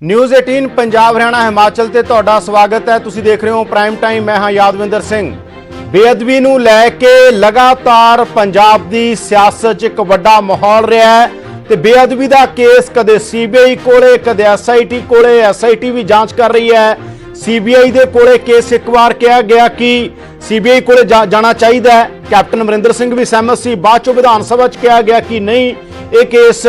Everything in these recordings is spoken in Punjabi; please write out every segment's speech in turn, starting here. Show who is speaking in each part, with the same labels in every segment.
Speaker 1: न्यूज़ 18 पंजाब हरियाणा हिमाचल ते तुहाडा स्वागत है। तुसीं देख रहे हो प्राइम टाइम। मैं हाँ यादविंदर सिंह। बेअदबी नूं लैके लगातार पंजाब दी सियासत 'च एक वड्डा माहौल रहा है ते बेअदबी दा केस कदे सीबीआई कोले कदे एसआईटी कोले, एसआईटी भी जांच कर रही है। सीबीआई दे कोले केस एक बार कहा गया कि सीबीआई कोले जाना चाहिए। कैप्टन अमरिंदर सिंह भी सहमत सी। बाद चों विधान सभा च कहा गया कि नहीं, ये केस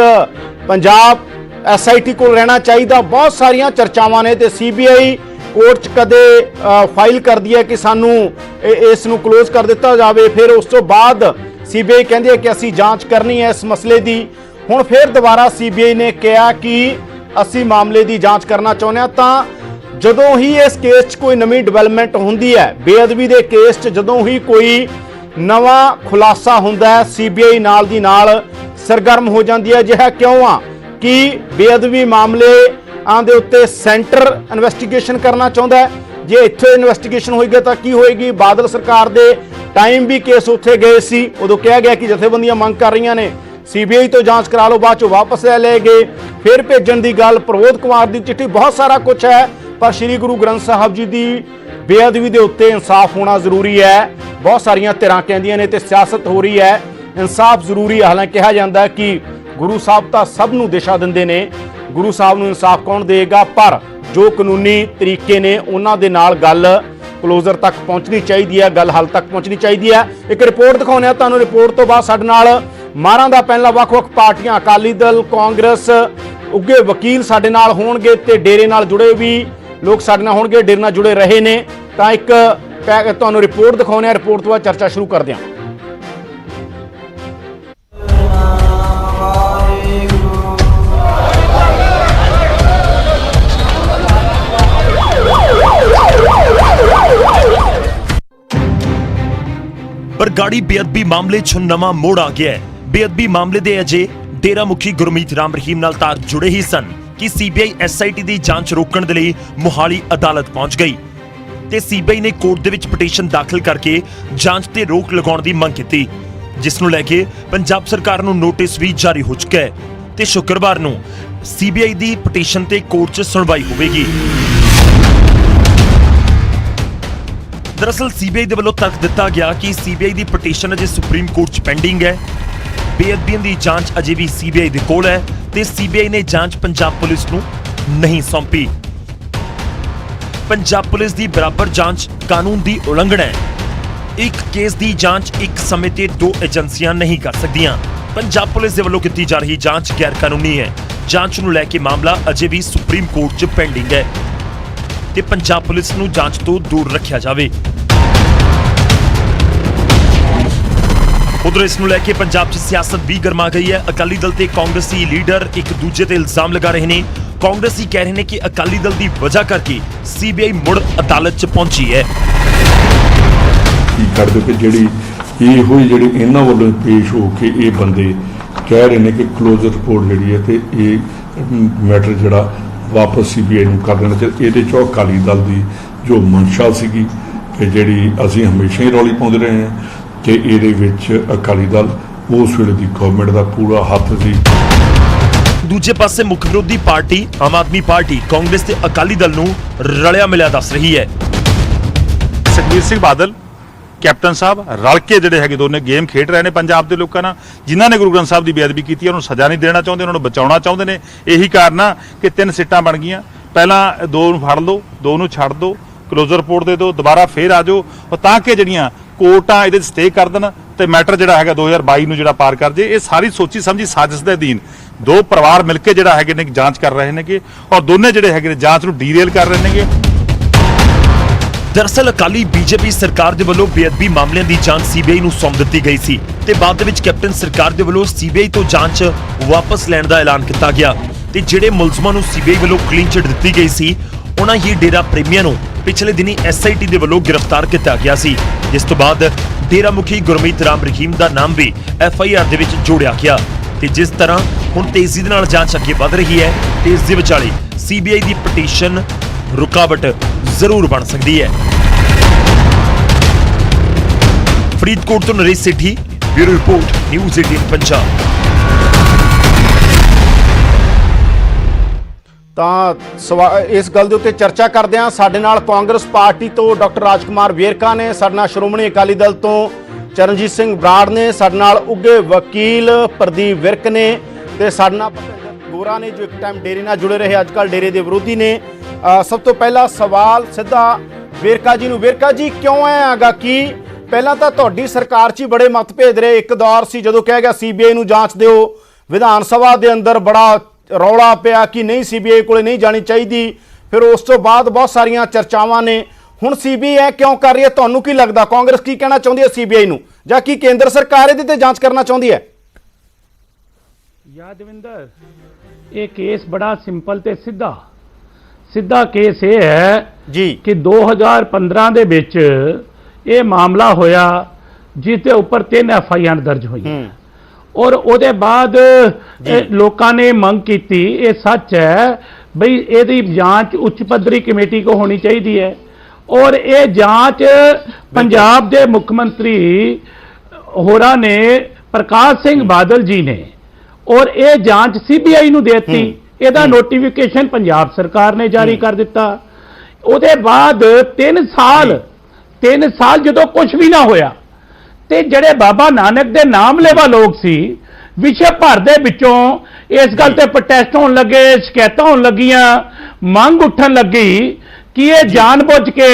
Speaker 1: पंजाब एसआईटी को रहना चाहिए। बहुत सारिया चर्चावां ने ते सीबीआई कोर्ट च कदे फाइल कर दी है कि सानू इस नूं क्लोज कर दिता जाए। फिर उस तो बाद सीबीआई कहती है कि असी जांच करनी है इस मसले की। हुण फिर दोबारा सीबीआई ने कहा कि असी मामले की जांच करना चाहुंदे हां। तां जदों ही इस केस च कोई नवीं डिवेलपमेंट हुंदी है, बेअदबी के केस च जदों ही कोई नवा खुलासा हुंदा है, सीबीआई नाल दी नाल सरगर्म हो जाती है। जिहा क्यों आ कि बेअदबी मामले दे उत्ते सेंटर इन्वेस्टिगेशन करना चाहता है। जे इत्थे इन्वेस्टिगेशन होएगी तो की होएगी। बादल सरकार दे टाइम भी केस उत्थे गए सी, उदों कहा गया कि जथेबंदियां मंग कर रही ने सीबीआई तो जांच करा लो, बाद चों वापस ले गए। फिर भेजण दी गल, प्रमोद कुमार दी चिट्ठी, बहुत सारा कुछ है। पर श्री गुरु ग्रंथ साहब जी की बेअदबी के उत्ते इंसाफ होना जरूरी है। बहुत सारिया धिरां कहंदियां ने ते सियासत हो रही है, इंसाफ जरूरी है। हालांकि कहा जाता है कि गुरु साहब तो सब नूं दिशा दिंदे ने, गुरु साहब नूं इंसाफ कौन देगा। पर जो कानूनी तरीके ने उन्हां दे नाल गल क्लोजर तक पहुंचनी चाहिए है, गल हल तक पहुंचनी चाहिए है। एक रिपोर्ट दिखाउने आ तुहानूं। रिपोर्ट तो बाद साडे नाल मारां दा पैनल वख-वख पार्टियां अकाली दल, कांग्रेस, उगे वकील साडे नाल होणगे ते डेरे नाल जुड़े भी लोग साडे नाल होणगे, डेरे नाल जुड़े रहे ने। तां एक तुहानूं रिपोर्ट दिखाउने आ, रिपोर्ट तो बाद चर्चा शुरू करदे हां।
Speaker 2: बरगाड़ी बेअदबी मामले च नवा मोड़ आ गया है। बेअदबी मामले दे अजे डेरा मुखी गुरमीत राम रहीम नाल तार जुड़े ही सन कि सीबीआई एसआईटी दी जांच रोकण दे लई मोहाली अदालत पहुंच गई ते सीबीआई ने कोर्ट दे विच पटीशन दाखिल करके जांच ते रोक लगाउण दी मंग कीती, जिस नूं लैके पंजाब सरकार नूं नोटिस भी जारी हो चुका है ते शुक्रवार नूं सीबीआई दी पटीशन ते कोर्ट च सुणवाई होवेगी। दरअसल सीबीआई दे वल्लों तर्क दिता गया कि सीबीआई दी पटीशन अजे सुप्रीम कोर्ट च पेंडिंग है। बेअदबियां दी जांच अजे भी सीबीआई दे कोल है ते सीबीआई ने जांच पंजाब पुलिस नूं नहीं सौंपी। पंजाब पुलिस दी बराबर जांच कानून दी उलंघना है। एक केस दी जांच एक समय ते दो एजेंसियां नहीं कर सकदियां। पंजाब पुलिस दे वल्लों कीती जा रही जांच गैर कानूनी है। जांच नूं लैके मामला अजे भी सुप्रीम कोर्ट च पेंडिंग है ते पंजाब पुलिस नूं जांच तो दूर रखिया जावे। उधर इस नूं लैके पंजाब च सियासत भी गरमा गई है। अकाली दल ते कांग्रेसी लीडर एक दूजे ते इल्जाम लगा रहे हैं। कांग्रेसी कह रहे हैं कि अकाली दल की वजह करके सीबीआई मुड़ अदालत च पहुंची है।
Speaker 3: कर दो कि जिहड़ी ये होई जिहड़ी इन्हां वल्लों पेश हो के ये बंदे कह रहे हैं कि क्लोजर रिपोर्ट जिहड़ी है ते ये मैटर जिहड़ा वापस सीबीआई नूं कर देना चाहिए। ये चो अकाली दल की जो मंशा सीगी कि जिहड़ी असीं हमेशा ही रौली पाउंदे रहे हैं कि ਇਹਦੇ ਵਿੱਚ ਅਕਾਲੀ ਦਲ ਉਸ ਵੇਲੇ ਦੀ ਗਵਰਨਮੈਂਟ ਦਾ ਪੂਰਾ ਹੱਥ ਸੀ।
Speaker 2: ਦੂਜੇ ਪਾਸੇ ਮੁੱਖ ਵਿਰੋਧੀ ਪਾਰਟੀ ਆਮ ਆਦਮੀ ਪਾਰਟੀ ਕਾਂਗਰਸ ਤੇ ਅਕਾਲੀ ਦਲ ਨੂੰ ਰਲਿਆ ਮਿਲਿਆ ਦੱਸ ਰਹੀ ਹੈ।
Speaker 4: ਸੁਖਬੀਰ ਸਿੰਘ ਬਾਦਲ ਕੈਪਟਨ ਸਾਹਿਬ ਰਲ ਕੇ ਜਿਹੜੇ ਹੈਗੇ ਦੋਨੇ ਗੇਮ ਖੇਡ ਰਹੇ ਨੇ ਪੰਜਾਬ ਦੇ ਲੋਕਾਂ ਨਾਲ। ਜਿਨ੍ਹਾਂ ਨੇ ਗੁਰੂ ਗ੍ਰੰਥ ਸਾਹਿਬ ਦੀ ਬੇਅਦਬੀ ਕੀਤੀ ਉਹਨੂੰ ਸਜ਼ਾ ਨਹੀਂ ਦੇਣਾ ਚਾਹੁੰਦੇ, ਉਹਨਾਂ ਨੂੰ ਬਚਾਉਣਾ ਚਾਹੁੰਦੇ ਨੇ। ਇਹੀ ਕਾਰਨ ਆ ਕਿ 3 ਸੀਟਾਂ ਬਣ ਗਈਆਂ। ਪਹਿਲਾਂ 2 ਨੂੰ ਫੜ ਲਓ, 2 ਨੂੰ ਛੱਡ ਦਿਓ, ਕਲੋਜ਼ਰ ਰਿਪੋਰਟ ਦੇ ਦਿਓ, ਦੁਬਾਰਾ ਫੇਰ ਆ ਜਾਓ ਤਾਂ ਕਿ ਜਿਹੜੀਆਂ ਕੋਰਟਾਂ ਇਹਦੇ ਸਟੇ ਕਰ ਦੇਣ ਤੇ ਮੈਟਰ ਜਿਹੜਾ ਹੈਗਾ 2022 ਨੂੰ ਜਿਹੜਾ ਪਾਰ ਕਰ ਜੇ। ਇਹ ਸਾਰੀ ਸੋਚੀ ਸਮਝੀ ਸਾਜ਼ਿਸ਼ ਦੇ ਅਧੀਨ ਦੋ ਪਰਿਵਾਰ ਮਿਲ ਕੇ ਜਿਹੜਾ ਹੈਗੇ ਨੇ ਜਾਂਚ ਕਰ ਰਹੇ ਨੇਗੇ ਔਰ ਦੋਨੇ ਜਿਹੜੇ ਹੈਗੇ ਨੇ ਜਾਂਚ ਨੂੰ ਡੀਰੇਲ ਕਰ ਰਹੇ ਨੇਗੇ।
Speaker 2: दरअसल अकाली बीजेपी सरकार दे वल्लों बेअदबी मामलों की जांच सीबीआई नूं सौंप दी गई सी ते बाद दे विच कैप्टन सरकार दे वल्लों सीबीआई तो जांच वापस लैण दा ऐलान किया गया ते जिहड़े मुलजमां नूं सीबीआई वल्लों क्लीन चिट दित्ती गई सी उन्हां ही डेरा प्रेमियां नूं पिछले दिनी एसआईटी दे वल्लों गिरफ्तार किया गया सी, जिस तो बाद डेरा मुखी गुरमीत राम रहीम दा नाम भी एफआईआर दे विच जोड़िया गया ते जिस तरह हुण तेजी दे नाल जांच अगे वध रही है ते इस दे विचाले सीबीआई दी पटीशन रुकावट जरूर बन सकती है। फरीदकोट तो नरेश सेठी, ब्यूरो रिपोर्ट, न्यूज़ 18 पंजाब।
Speaker 1: ਤਾਂ ਇਸ ਗੱਲ ਦੇ ਉੱਤੇ ਚਰਚਾ ਕਰਦੇ ਹਾਂ। ਸਾਡੇ ਨਾਲ ਕਾਂਗਰਸ ਪਾਰਟੀ ਤੋਂ ਡਾਕਟਰ ਰਾਜਕੁਮਾਰ ਵੇਰਕਾ ਨੇ, ਸਾਡੇ ਨਾਲ ਸ਼੍ਰੋਮਣੀ ਅਕਾਲੀ ਦਲ ਤੋਂ ਚਰਨਜੀਤ ਸਿੰਘ ਬਰਾੜ ਨੇ, ਸਾਡੇ ਨਾਲ ਉੱਘੇ ਵਕੀਲ ਪ੍ਰਦੀਪ ਵਿਰਕ ਨੇ ਤੇ ਸਾਡੇ ਨਾਲ ਭੁਪਿੰਦਰ ਗੋਰਾ ਨੇ ਜੋ ਇੱਕ ਟਾਈਮ ਡੇਰੇ ਨਾਲ ਜੁੜੇ ਰਹੇ, ਅੱਜ ਕੱਲ੍ਹ ਡੇਰੇ ਦੇ ਵਿਰੋਧੀ ਨੇ। ਸਭ ਤੋਂ ਪਹਿਲਾ ਸਵਾਲ ਸਿੱਧਾ ਵੇਰਕਾ ਜੀ ਨੂੰ। ਵੇਰਕਾ ਜੀ, ਕਿਉਂ ਐ ਹੈਗਾ ਕਿ ਪਹਿਲਾਂ ਤਾਂ ਤੁਹਾਡੀ ਸਰਕਾਰ 'ਚ ਹੀ ਬੜੇ ਮਤਭੇਦ ਰਹੇ। ਇੱਕ ਦੌਰ ਸੀ ਜਦੋਂ ਕਿਹਾ ਗਿਆ ਸੀਬੀਆਈ ਨੂੰ ਜਾਂਚ ਦਿਓ, ਵਿਧਾਨ ਸਭਾ ਦੇ ਅੰਦਰ ਬੜਾ ਰੌਲਾ ਪਿਆ ਕਿ ਨਹੀਂ ਸੀਬੀਆਈ ਕੋਲੇ ਨਹੀਂ ਜਾਣੀ ਚਾਹੀਦੀ। ਫਿਰ ਉਸ ਤੋਂ ਬਾਅਦ ਬਹੁਤ ਸਾਰੀਆਂ ਚਰਚਾਵਾਂ ਨੇ। ਹੁਣ ਸੀਬੀਆਈ ਕਿਉਂ ਕਰ ਰਹੀ ਹੈ? ਤੁਹਾਨੂੰ ਕੀ ਲੱਗਦਾ ਕਾਂਗਰਸ ਕੀ ਕਹਿਣਾ ਚਾਹੁੰਦੀ ਹੈ ਸੀਬੀਆਈ ਨੂੰ, ਜਾਂ ਕੀ ਕੇਂਦਰ ਸਰਕਾਰ ਇਹਦੇ ਤੇ ਜਾਂਚ ਕਰਨਾ ਚਾਹੁੰਦੀ ਹੈ?
Speaker 5: ਯਾਦਵਿੰਦਰ, ਇਹ ਕੇਸ ਬੜਾ ਸਿੰਪਲ ਤੇ ਸਿੱਧਾ ਕੇਸ ਇਹ ਹੈ
Speaker 1: ਜੀ
Speaker 5: ਕਿ 2015 ਦੇ ਵਿੱਚ ਇਹ ਮਾਮਲਾ ਹੋਇਆ ਜਿਸ ਦੇ ਉੱਪਰ 3 FIR ਦਰਜ ਹੋਈਆਂ ਔਰ ਉਹਦੇ ਬਾਅਦ ਲੋਕਾਂ ਨੇ ਮੰਗ ਕੀਤੀ, ਇਹ ਸੱਚ ਹੈ ਬਈ ਇਹਦੀ ਜਾਂਚ ਉੱਚ ਪੱਧਰੀ ਕਮੇਟੀ ਕੋ ਹੋਣੀ ਚਾਹੀਦੀ ਹੈ ਔਰ ਇਹ ਜਾਂਚ ਪੰਜਾਬ ਦੇ ਮੁੱਖ ਮੰਤਰੀ ਹੋਰਾਂ ਨੇ, ਪ੍ਰਕਾਸ਼ ਸਿੰਘ ਬਾਦਲ ਜੀ ਨੇ, ਔਰ ਇਹ ਜਾਂਚ ਸੀਬੀਆਈ ਨੂੰ ਦੇਤੀ। ਇਹਦਾ ਨੋਟੀਫਿਕੇਸ਼ਨ ਪੰਜਾਬ ਸਰਕਾਰ ਨੇ ਜਾਰੀ ਕਰ ਦਿੱਤਾ। ਉਹਦੇ ਬਾਅਦ 3 ਸਾਲ ਜਦੋਂ ਕੁਝ ਵੀ ਨਾ ਹੋਇਆ ਤੇ ਜਿਹੜੇ ਬਾਬਾ ਨਾਨਕ ਦੇ ਨਾਮ ਲੈਵਾ ਲੋਕ ਸੀ, ਵਿਸ਼ਵ ਭਰ ਦੇ ਵਿੱਚੋਂ ਇਸ ਗੱਲ ਤੇ ਪ੍ਰੋਟੈਸਟ ਹੋਣ ਲੱਗੇ, ਸ਼ਿਕਾਇਤਾਂ ਹੋਣ ਲੱਗੀਆਂ, ਮੰਗ ਉੱਠਣ ਲੱਗੀ ਕਿ ਇਹ ਜਾਣਬੁੱਝ ਕੇ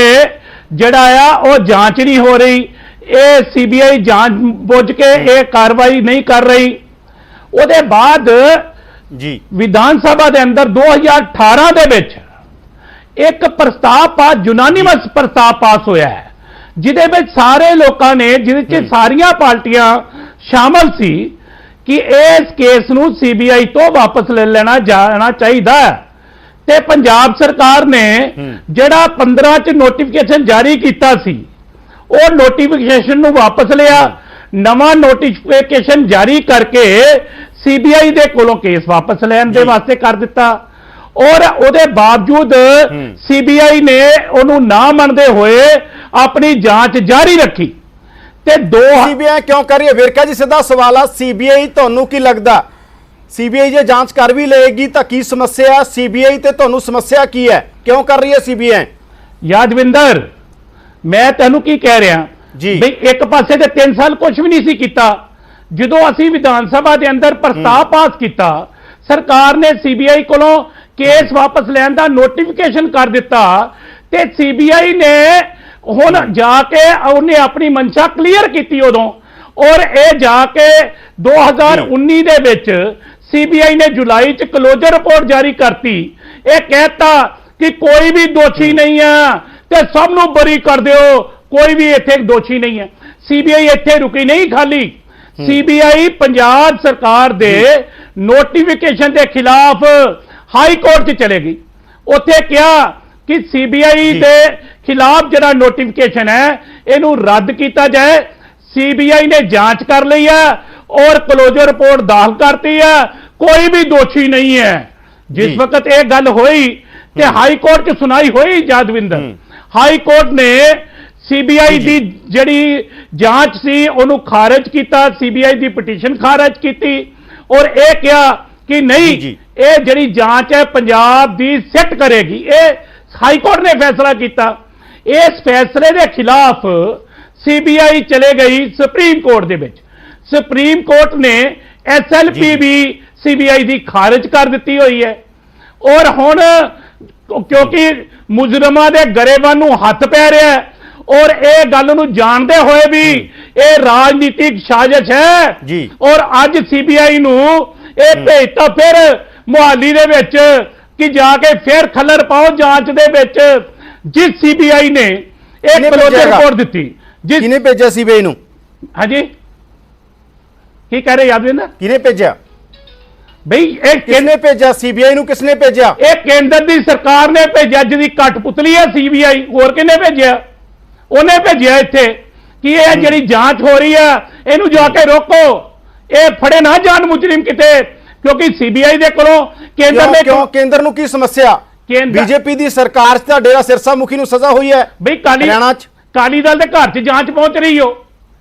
Speaker 5: ਜਿਹੜਾ ਆ ਉਹ ਜਾਂਚ ਨਹੀਂ ਹੋ ਰਹੀ, ਇਹ ਸੀਬੀਆਈ ਜਾਣਬੁੱਝ ਕੇ ਇਹ ਕਾਰਵਾਈ ਨਹੀਂ ਕਰ ਰਹੀ। ਉਹਦੇ ਬਾਅਦ
Speaker 1: ਜੀ
Speaker 5: ਵਿਧਾਨ ਸਭਾ ਦੇ ਅੰਦਰ 2018 ਦੇ ਵਿੱਚ ਇੱਕ ਪ੍ਰਸਤਾਵ ਯੂਨਾਨੀਮਸ ਪ੍ਰਸਤਾਵ ਪਾਸ ਹੋਇਆ ਹੈ, ਜਿਹਦੇ ਵਿੱਚ ਸਾਰੇ ਲੋਕਾਂ ਨੇ, ਜਿਹਦੇ ਵਿੱਚ ਸਾਰੀਆਂ ਪਾਰਟੀਆਂ ਸ਼ਾਮਲ ਸੀ ਕਿ ਇਸ ਕੇਸ ਨੂੰ ਸੀਬੀਆਈ ਤੋਂ ਵਾਪਸ ਲੈ ਲੈਣਾ ਜਾਣਾ ਚਾਹੀਦਾ ਹੈ। ਤੇ ਪੰਜਾਬ ਸਰਕਾਰ ਨੇ ਜਿਹੜਾ 15 ਚ ਨੋਟੀਫਿਕੇਸ਼ਨ ਜਾਰੀ ਕੀਤਾ ਸੀ, ਉਹ ਨੋਟੀਫਿਕੇਸ਼ਨ ਨੂੰ ਵਾਪਸ ਲਿਆ, ਨਵਾਂ ਨੋਟੀਫਿਕੇਸ਼ਨ ਜਾਰੀ ਕਰਕੇ ਸੀਬੀਆਈ ਦੇ ਕੋਲੋਂ ਕੇਸ ਵਾਪਸ ਲੈਣ ਦੇ ਵਾਸਤੇ ਕਰ ਦਿੱਤਾ ਔਰ ਉਹਦੇ ਬਾਵਜੂਦ ਸੀਬੀਆਈ ਨੇ ਉਹਨੂੰ ਨਾ ਮੰਨਦੇ ਹੋਏ ਆਪਣੀ ਜਾਂਚ ਜਾਰੀ ਰੱਖੀ। ਤੇ
Speaker 1: ਸੀਬੀਆਈ ਕਿਉਂ ਕਰ ਰਹੀ ਹੈ? ਵੇਰਕਾ ਜੀ, ਸਿੱਧਾ ਸਵਾਲ ਆ, ਸੀਬੀਆਈ ਤੁਹਾਨੂੰ ਕੀ ਲੱਗਦਾ, ਸੀਬੀਆਈ ਜੇ ਜਾਂਚ ਕਰ ਵੀ ਲਏਗੀ ਤਾਂ ਕੀ ਸਮੱਸਿਆ? ਸੀਬੀਆਈ ਤੇ ਤੁਹਾਨੂੰ ਸਮੱਸਿਆ ਕੀ ਹੈ, ਕਿਉਂ ਕਰ ਰਹੀ ਹੈ ਸੀਬੀਆਈ?
Speaker 5: ਯਾਦਵਿੰਦਰ, ਮੈਂ ਤੈਨੂੰ ਕੀ ਕਹਿ ਰਿਹਾ
Speaker 1: ਜੀ,
Speaker 5: ਬਈ ਇੱਕ ਪਾਸੇ ਤੇ 3 ਸਾਲ ਕੁਝ ਵੀ ਨਹੀਂ ਸੀ ਕੀਤਾ। ਜਦੋਂ ਅਸੀਂ ਵਿਧਾਨ ਸਭਾ ਦੇ ਅੰਦਰ ਪ੍ਰਸਤਾਵ ਪਾਸ ਕੀਤਾ, ਸਰਕਾਰ ਨੇ ਸੀਬੀਆਈ ਕੋਲੋਂ ਕੇਸ ਵਾਪਸ ਲੈਣ ਦਾ ਨੋਟੀਫਿਕੇਸ਼ਨ ਕਰ ਦਿੱਤਾ ਤੇ ਸੀਬੀਆਈ ਨੇ ਹੁਣ ਜਾ ਕੇ ਉਹਨੇ ਆਪਣੀ ਮਨਸ਼ਾ ਕਲੀਅਰ ਕੀਤੀ ਉਦੋਂ, ਔਰ ਇਹ ਜਾ ਕੇ 2019 ਦੇ ਵਿੱਚ ਸੀਬੀਆਈ ਨੇ ਜੁਲਾਈ ਚ ਕਲੋਜ਼ਰ ਰਿਪੋਰਟ ਜਾਰੀ ਕਰਤੀ। ਇਹ ਕਹਿਤਾ ਕਿ ਕੋਈ ਵੀ ਦੋਸ਼ੀ ਨਹੀਂ ਹੈ ਤੇ ਸਭ ਨੂੰ ਬਰੀ ਕਰ ਦਿਓ, ਕੋਈ ਵੀ ਇੱਥੇ ਦੋਸ਼ੀ ਨਹੀਂ ਹੈ। ਸੀਬੀਆਈ ਇੱਥੇ ਰੁਕੀ ਨਹੀਂ ਖਾਲੀ, ਸੀਬੀਆਈ ਪੰਜਾਬ ਸਰਕਾਰ ਦੇ ਨੋਟੀਫਿਕੇਸ਼ਨ ਦੇ ਖਿਲਾਫ ਹਾਈ ਕੋਰਟ 'ਚ ਚਲੇਗੀ। ਉੱਥੇ ਕਿਹਾ ਕਿ ਸੀਬੀਆਈ ਦੇ ਖਿਲਾਫ ਜਿਹੜਾ ਨੋਟੀਫਿਕੇਸ਼ਨ ਹੈ ਇਹਨੂੰ ਰੱਦ ਕੀਤਾ ਜਾਏ। ਸੀਬੀਆਈ ਨੇ ਜਾਂਚ ਕਰ ਲਈ ਹੈ ਔਰ ਕਲੋਜ਼ਰ ਰਿਪੋਰਟ ਦਾਖਲ ਕਰਤੀ ਹੈ, ਕੋਈ ਵੀ ਦੋਸ਼ੀ ਨਹੀਂ ਹੈ। ਜਿਸ ਵਕਤ ਇਹ ਗੱਲ ਹੋਈ ਤੇ ਹਾਈ ਕੋਰਟ 'ਚ ਸੁਣਾਈ ਹੋਈ ਯਾਦਵਿੰਦਰ, ਹਾਈ ਕੋਰਟ ਨੇ ਸੀਬੀਆਈ ਦੀ ਜਿਹੜੀ ਜਾਂਚ ਸੀ ਉਹਨੂੰ ਖਾਰਜ ਕੀਤਾ, ਸੀਬੀਆਈ ਦੀ ਪਟੀਸ਼ਨ ਖਾਰਜ ਕੀਤੀ ਔਰ ਇਹ ਕਿਹਾ ਕਿ ਨਹੀਂ, ਇਹ ਜਿਹੜੀ ਜਾਂਚ ਹੈ ਪੰਜਾਬ ਦੀ ਸਿੱਟ ਕਰੇਗੀ। ਇਹ ਹਾਈ ਕੋਰਟ ਨੇ ਫੈਸਲਾ ਕੀਤਾ। ਇਸ ਫੈਸਲੇ ਦੇ ਖਿਲਾਫ ਸੀਬੀਆਈ ਚਲੇ ਗਈ ਸੁਪਰੀਮ ਕੋਰਟ ਦੇ ਵਿੱਚ। ਸੁਪਰੀਮ ਕੋਰਟ ਨੇ SLP ਵੀ ਸੀਬੀਆਈ ਦੀ ਖਾਰਜ ਕਰ ਦਿੱਤੀ ਹੋਈ ਹੈ ਔਰ ਹੁਣ ਕਿਉਂਕਿ ਮੁਜਰਮਾਂ ਦੇ ਗਰੇਬਾਨ ਨੂੰ ਹੱਥ ਪੈ ਰਿਹਾ ਹੈ ਔਰ ਇਹ ਗੱਲ ਨੂੰ ਜਾਣਦੇ ਹੋਏ ਵੀ ਇਹ ਰਾਜਨੀਤਿਕ ਸਾਜ਼ਿਸ਼ ਹੈ
Speaker 1: ਜੀ,
Speaker 5: ਔਰ ਅੱਜ ਸੀਬੀਆਈ ਨੂੰ ਇਹ ਭੇਜਤਾ ਫਿਰ ਮੁਹਾਲੀ ਦੇ ਵਿੱਚ ਕਿ ਜਾ ਕੇ ਫਿਰ ਖੱਲਰ ਪਾਓ ਜਾਂਚ ਦੇ ਵਿੱਚ। ਜਿਸ ਸੀਬੀਆਈ ਨੇ ਇਹ ਕਲੋਜ਼ਰ ਰਿਪੋਰਟ ਦਿੱਤੀ,
Speaker 1: ਕਿਹਨੇ ਭੇਜਿਆ ਸੀਬੀਆਈ ਨੂੰ?
Speaker 5: ਹਾਂਜੀ, ਕੀ ਕਹਿ ਰਹੇ ਯਾਦਵਿੰਦਰ?
Speaker 1: ਕਿਹਨੇ ਭੇਜਿਆ
Speaker 5: ਬਈ? ਇਹ
Speaker 1: ਕਿਹਨੇ ਭੇਜਿਆ ਸੀਬੀਆਈ ਨੂੰ? ਕਿਸਨੇ ਭੇਜਿਆ?
Speaker 5: ਇਹ ਕੇਂਦਰ ਦੀ ਸਰਕਾਰ ਨੇ ਭੇਜਿਆ, ਜਿਹਦੀ ਕਠਪੁਤਲੀ ਹੈ ਸੀਬੀਆਈ। ਹੋਰ ਕਿਹਨੇ ਭੇਜਿਆ? ਉਹਨੇ ਭੇਜਿਆ ਇੱਥੇ ਕਿ ਇਹ ਜਿਹੜੀ ਜਾਂਚ ਹੋ ਰਹੀ ਹੈ ਇਹਨੂੰ ਜਾ ਕੇ ਰੋਕੋ, ਇਹ ਫੜੇ ਨਾ ਜਾਣ ਮੁਜਰਿਮ ਕਿਤੇ, ਕਿਉਂਕਿ ਸੀਬੀਆਈ ਦੇ ਕੋਲੋਂ ਕੇਂਦਰ ਨੇ
Speaker 1: ਕਿਉਂ? ਕੇਂਦਰ ਨੂੰ ਕੀ ਸਮੱਸਿਆ? ਬੀਜੇਪੀ ਦੀ ਸਰਕਾਰ 'ਚ ਤਾਂ ਡੇਰਾ ਸਿਰਸਾ ਮੁਖੀ ਨੂੰ ਸਜ਼ਾ ਹੋਈ ਹੈ
Speaker 5: ਬਈ, ਕਾਲੀ ਦਲ ਦੇ ਘਰ 'ਚ ਜਾਂਚ ਪਹੁੰਚ ਰਹੀ ਹੋ,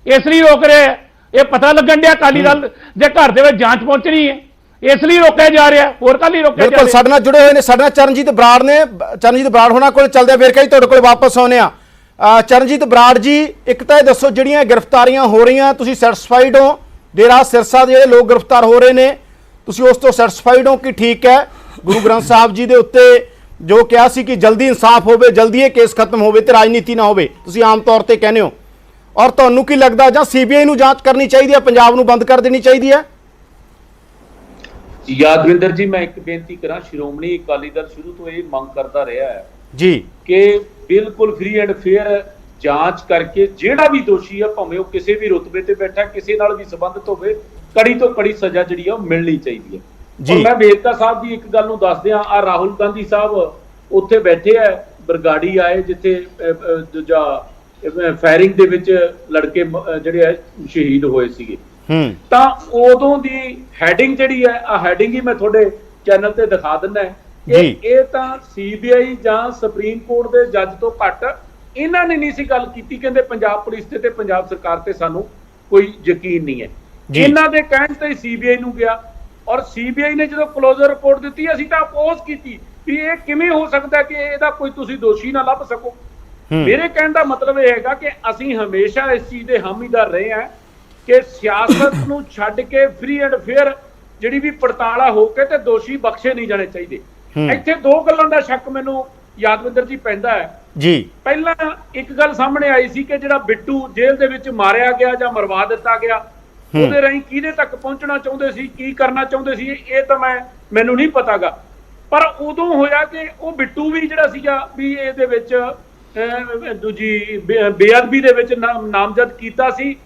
Speaker 5: ਇਸ ਲਈ ਰੋਕ ਰਹੇ। ਇਹ ਪਤਾ ਲੱਗਣ ਡਿਆ ਕਾਲੀ ਦਲ ਦੇ ਘਰ ਦੇ ਵਿੱਚ ਜਾਂਚ ਪਹੁੰਚ ਰਹੀ ਹੈ, ਇਸ ਲਈ ਰੋਕਿਆ ਜਾ ਰਿਹਾ, ਹੋਰ ਕੱਲ ਹੀ ਰੋਕਿਆ ਜਾ
Speaker 1: ਬਿਲਕੁਲ
Speaker 5: ਰਿਹਾ।
Speaker 1: ਸਾਡੇ ਨਾਲ ਜੁੜੇ ਹੋਏ ਨੇ, ਸਾਡੇ ਨਾਲ ਚਰਨਜੀਤ ਬਰਾੜ ਨੇ। ਚਰਨਜੀਤ ਬਰਾੜ ਹੋਣਾ ਕੋਲ ਚੱਲਦੇ ਵੇਰਕਾ ਜੀ, ਤੁਹਾਡੇ ਕੋਲ ਵਾਪਸ ਆਉਂਦੇ ਆ। ਚਰਨਜੀਤ ਬਰਾੜ ਜੀ, ਇੱਕ ਤਾਂ ਇਹ ਦੱਸੋ ਜਿਹੜੀਆਂ ਗ੍ਰਿਫਤਾਰੀਆਂ ਹੋ ਰਹੀਆਂ, ਤੁਸੀਂ ਸੈਟੀਸਫਾਈਡ ਹੋ? ਡੇਰਾ ਸਿਰਸਾ ਦੇ ਜਿਹੜੇ ਲੋਕ ਗ੍ਰਿਫਤਾਰ ਹੋ ਰਹੇ ਨੇ, ਤੁਸੀਂ ਉਸ ਤੋਂ ਸੈਟੀਸਫਾਈਡ ਹੋ ਕਿ ਠੀਕ ਹੈ ਗੁਰੂ ਗ੍ਰੰਥ ਸਾਹਿਬ ਜੀ ਦੇ ਉੱਤੇ ਜੋ ਕਿਹਾ ਸੀ ਕਿ ਜਲਦੀ ਇਨਸਾਫ ਹੋਵੇ, ਜਲਦੀ ਇਹ ਕੇਸ ਖਤਮ ਹੋਵੇ ਤੇ ਰਾਜਨੀਤੀ ਨਾ ਹੋਵੇ, ਤੁਸੀਂ ਆਮ ਤੌਰ ਤੇ ਕਹਿੰਦੇ ਹੋ? ਔਰ ਤੁਹਾਨੂੰ ਕੀ ਲੱਗਦਾ, ਜਾਂ ਸੀਬੀਆਈ ਨੂੰ ਜਾਂਚ ਕਰਨੀ ਚਾਹੀਦੀ ਹੈ, ਪੰਜਾਬ ਨੂੰ ਬੰਦ ਕਰ ਦੇਣੀ ਚਾਹੀਦੀ ਹੈ?
Speaker 6: ਯਾਦਵਿੰਦਰ ਜੀ, ਮੈਂ ਇੱਕ ਬੇਨਤੀ ਕਰਾਂ, ਸ਼੍ਰੋਮਣੀ ਅਕਾਲੀ ਦਲ ਸ਼ੁਰੂ ਤੋਂ ਇਹ ਮੰਗ ਕਰਦਾ ਰਿਹਾ ਹੈ
Speaker 1: ਜੀ
Speaker 6: ਕਿ ਬਿਲਕੁਲ ਫ੍ਰੀ ਐਂਡ ਫੇਅਰ ਜਾਂਚ ਕਰਕੇ ਜਿਹੜਾ ਵੀ ਦੋਸ਼ੀ ਹੈ, ਭਾਵੇਂ ਉਹ ਕਿਸੇ ਵੀ ਰੁਤਬੇ ਤੇ ਬੈਠਾ, ਕਿਸੇ ਨਾਲ ਵੀ ਸੰਬੰਧਿਤ ਹੋਵੇ, ਕੜੀ ਤੋਂ ਕੜੀ ਸਜ਼ਾ ਜਿਹੜੀ ਆ ਉਹ ਮਿਲਣੀ ਚਾਹੀਦੀ ਹੈ।
Speaker 1: ਜੀ।
Speaker 6: ਔਰ ਮੈਂ ਵੇਰਕਾ ਸਾਹਿਬ ਦੀ ਇੱਕ ਗੱਲ ਨੂੰ ਦੱਸਦੇ ਆ, ਰਾਹੁਲ ਗਾਂਧੀ ਸਾਹਿਬ ਉੱਥੇ ਬੈਠੇ ਆ, ਬਰਗਾੜੀ ਆਏ ਜਿੱਥੇ ਦੂਜਾ ਫਾਇਰਿੰਗ ਦੇ ਵਿੱਚ ਲੜਕੇ ਜਿਹੜੇ ਆ ਸ਼ਹੀਦ ਹੋਏ ਸੀਗੇ। ਤਾਂ ਉਦੋਂ ਦੀ ਹੈਡਿੰਗ ਜਿਹੜੀ ਹੈ, ਆ ਹੈਡਿੰਗ ਹੀ ਮੈਂ ਤੁਹਾਡੇ ਚੈਨਲ ਤੇ ਦਿਖਾ ਦਿੰਦਾ। ਇਹ ਤਾਂ ਸੀਬੀਆਈ ਜਾਂ ਸੁਪਰੀਮ ਕੋਰਟ ਦੇ ਜੱਜ ਤੋਂ ਘੱਟ ਇਹਨਾਂ ਨੇ ਨਹੀਂ ਸੀ ਗੱਲ ਕੀਤੀ, ਕਹਿੰਦੇ ਪੰਜਾਬ ਪੁਲਿਸ ਤੇ ਪੰਜਾਬ ਸਰਕਾਰ ਤੇ ਸਾਨੂੰ ਕੋਈ ਯਕੀਨ ਨਹੀਂ ਹੈ। ਇਹਨਾਂ ਦੇ ਕਹਿਣ ਤੇ ਸੀਬੀਆਈ ਨੂੰ ਗਿਆ, ਔਰ ਸੀਬੀਆਈ ਨੇ ਜਦੋਂ ਕਲੋਜ਼ਰ ਰਿਪੋਰਟ ਦਿੱਤੀ, ਅਸੀਂ ਤਾਂ ਅਪੋਜ਼ ਕੀਤੀ ਵੀ ਇਹ ਕਿਵੇਂ ਹੋ ਸਕਦਾ ਕਿ ਇਹਦਾ ਕੋਈ ਤੁਸੀਂ ਦੋਸ਼ੀ ਨਾ ਲੱਭ ਸਕੋ। ਮੇਰੇ ਕਹਿਣ ਦਾ ਮਤਲਬ ਇਹ ਹੈਗਾ ਕਿ ਅਸੀਂ ਹਮੇਸ਼ਾ ਇਸ ਚੀਜ਼ ਦੇ ਹਾਮੀਦਾਰ ਰਹੇ ਹਾਂ ਕਿ ਸਿਆਸਤ ਨੂੰ ਛੱਡ ਕੇ ਫ੍ਰੀ ਐਂਡ ਫੇਅਰ ਜਿਹੜੀ ਵੀ ਪੜਤਾਲਾ ਹੋ ਕੇ ਤੇ ਦੋਸ਼ੀ ਬਖਸ਼ੇ ਨਹੀਂ ਜਾਣੇ ਚਾਹੀਦੇ। ਇੱਥੇ ਦੋ ਗੱਲਾਂ ਦਾ ਸ਼ੱਕ ਮੈਨੂੰ ਯਾਦਵਿੰਦਰ ਜੀ ਪੈਂਦਾ ਹੈ ਜੀ। ਪਹਿਲਾਂ ਇੱਕ ਗੱਲ ਸਾਹਮਣੇ ਆਈ ਸੀ ਕਿ ਜਿਹੜਾ ਬਿੱਟੂ ਜੇਲ੍ਹ ਦੇ ਵਿੱਚ ਮਾਰਿਆ ਗਿਆ ਜਾਂ ਮਰਵਾ ਦਿੱਤਾ ਗਿਆ, ਉਹਦੇ ਰਾਹੀਂ ਕਿਹਦੇ ਤੱਕ ਪਹੁੰਚਣਾ ਚਾਹੁੰਦੇ ਸੀ, ਕੀ ਕਰਨਾ ਚਾਹੁੰਦੇ ਸੀ, ਇਹ ਤਾਂ ਮੈਨੂੰ ਨਹੀਂ ਪਤਾਗਾ। ਪਰ ਉਦੋਂ ਹੋਇਆ ਕਿ ਉਹ ਬਿੱਟੂ ਵੀ ਜਿਹੜਾ ਸੀਗਾ ਵੀ ਇਹਦੇ ਵਿੱਚ ਦੂਜੀ ਬੇਅਦਬੀ ਦੇ ਵਿੱਚ ਨਾਮਜ਼ਦ ਕੀਤਾ ਸੀ,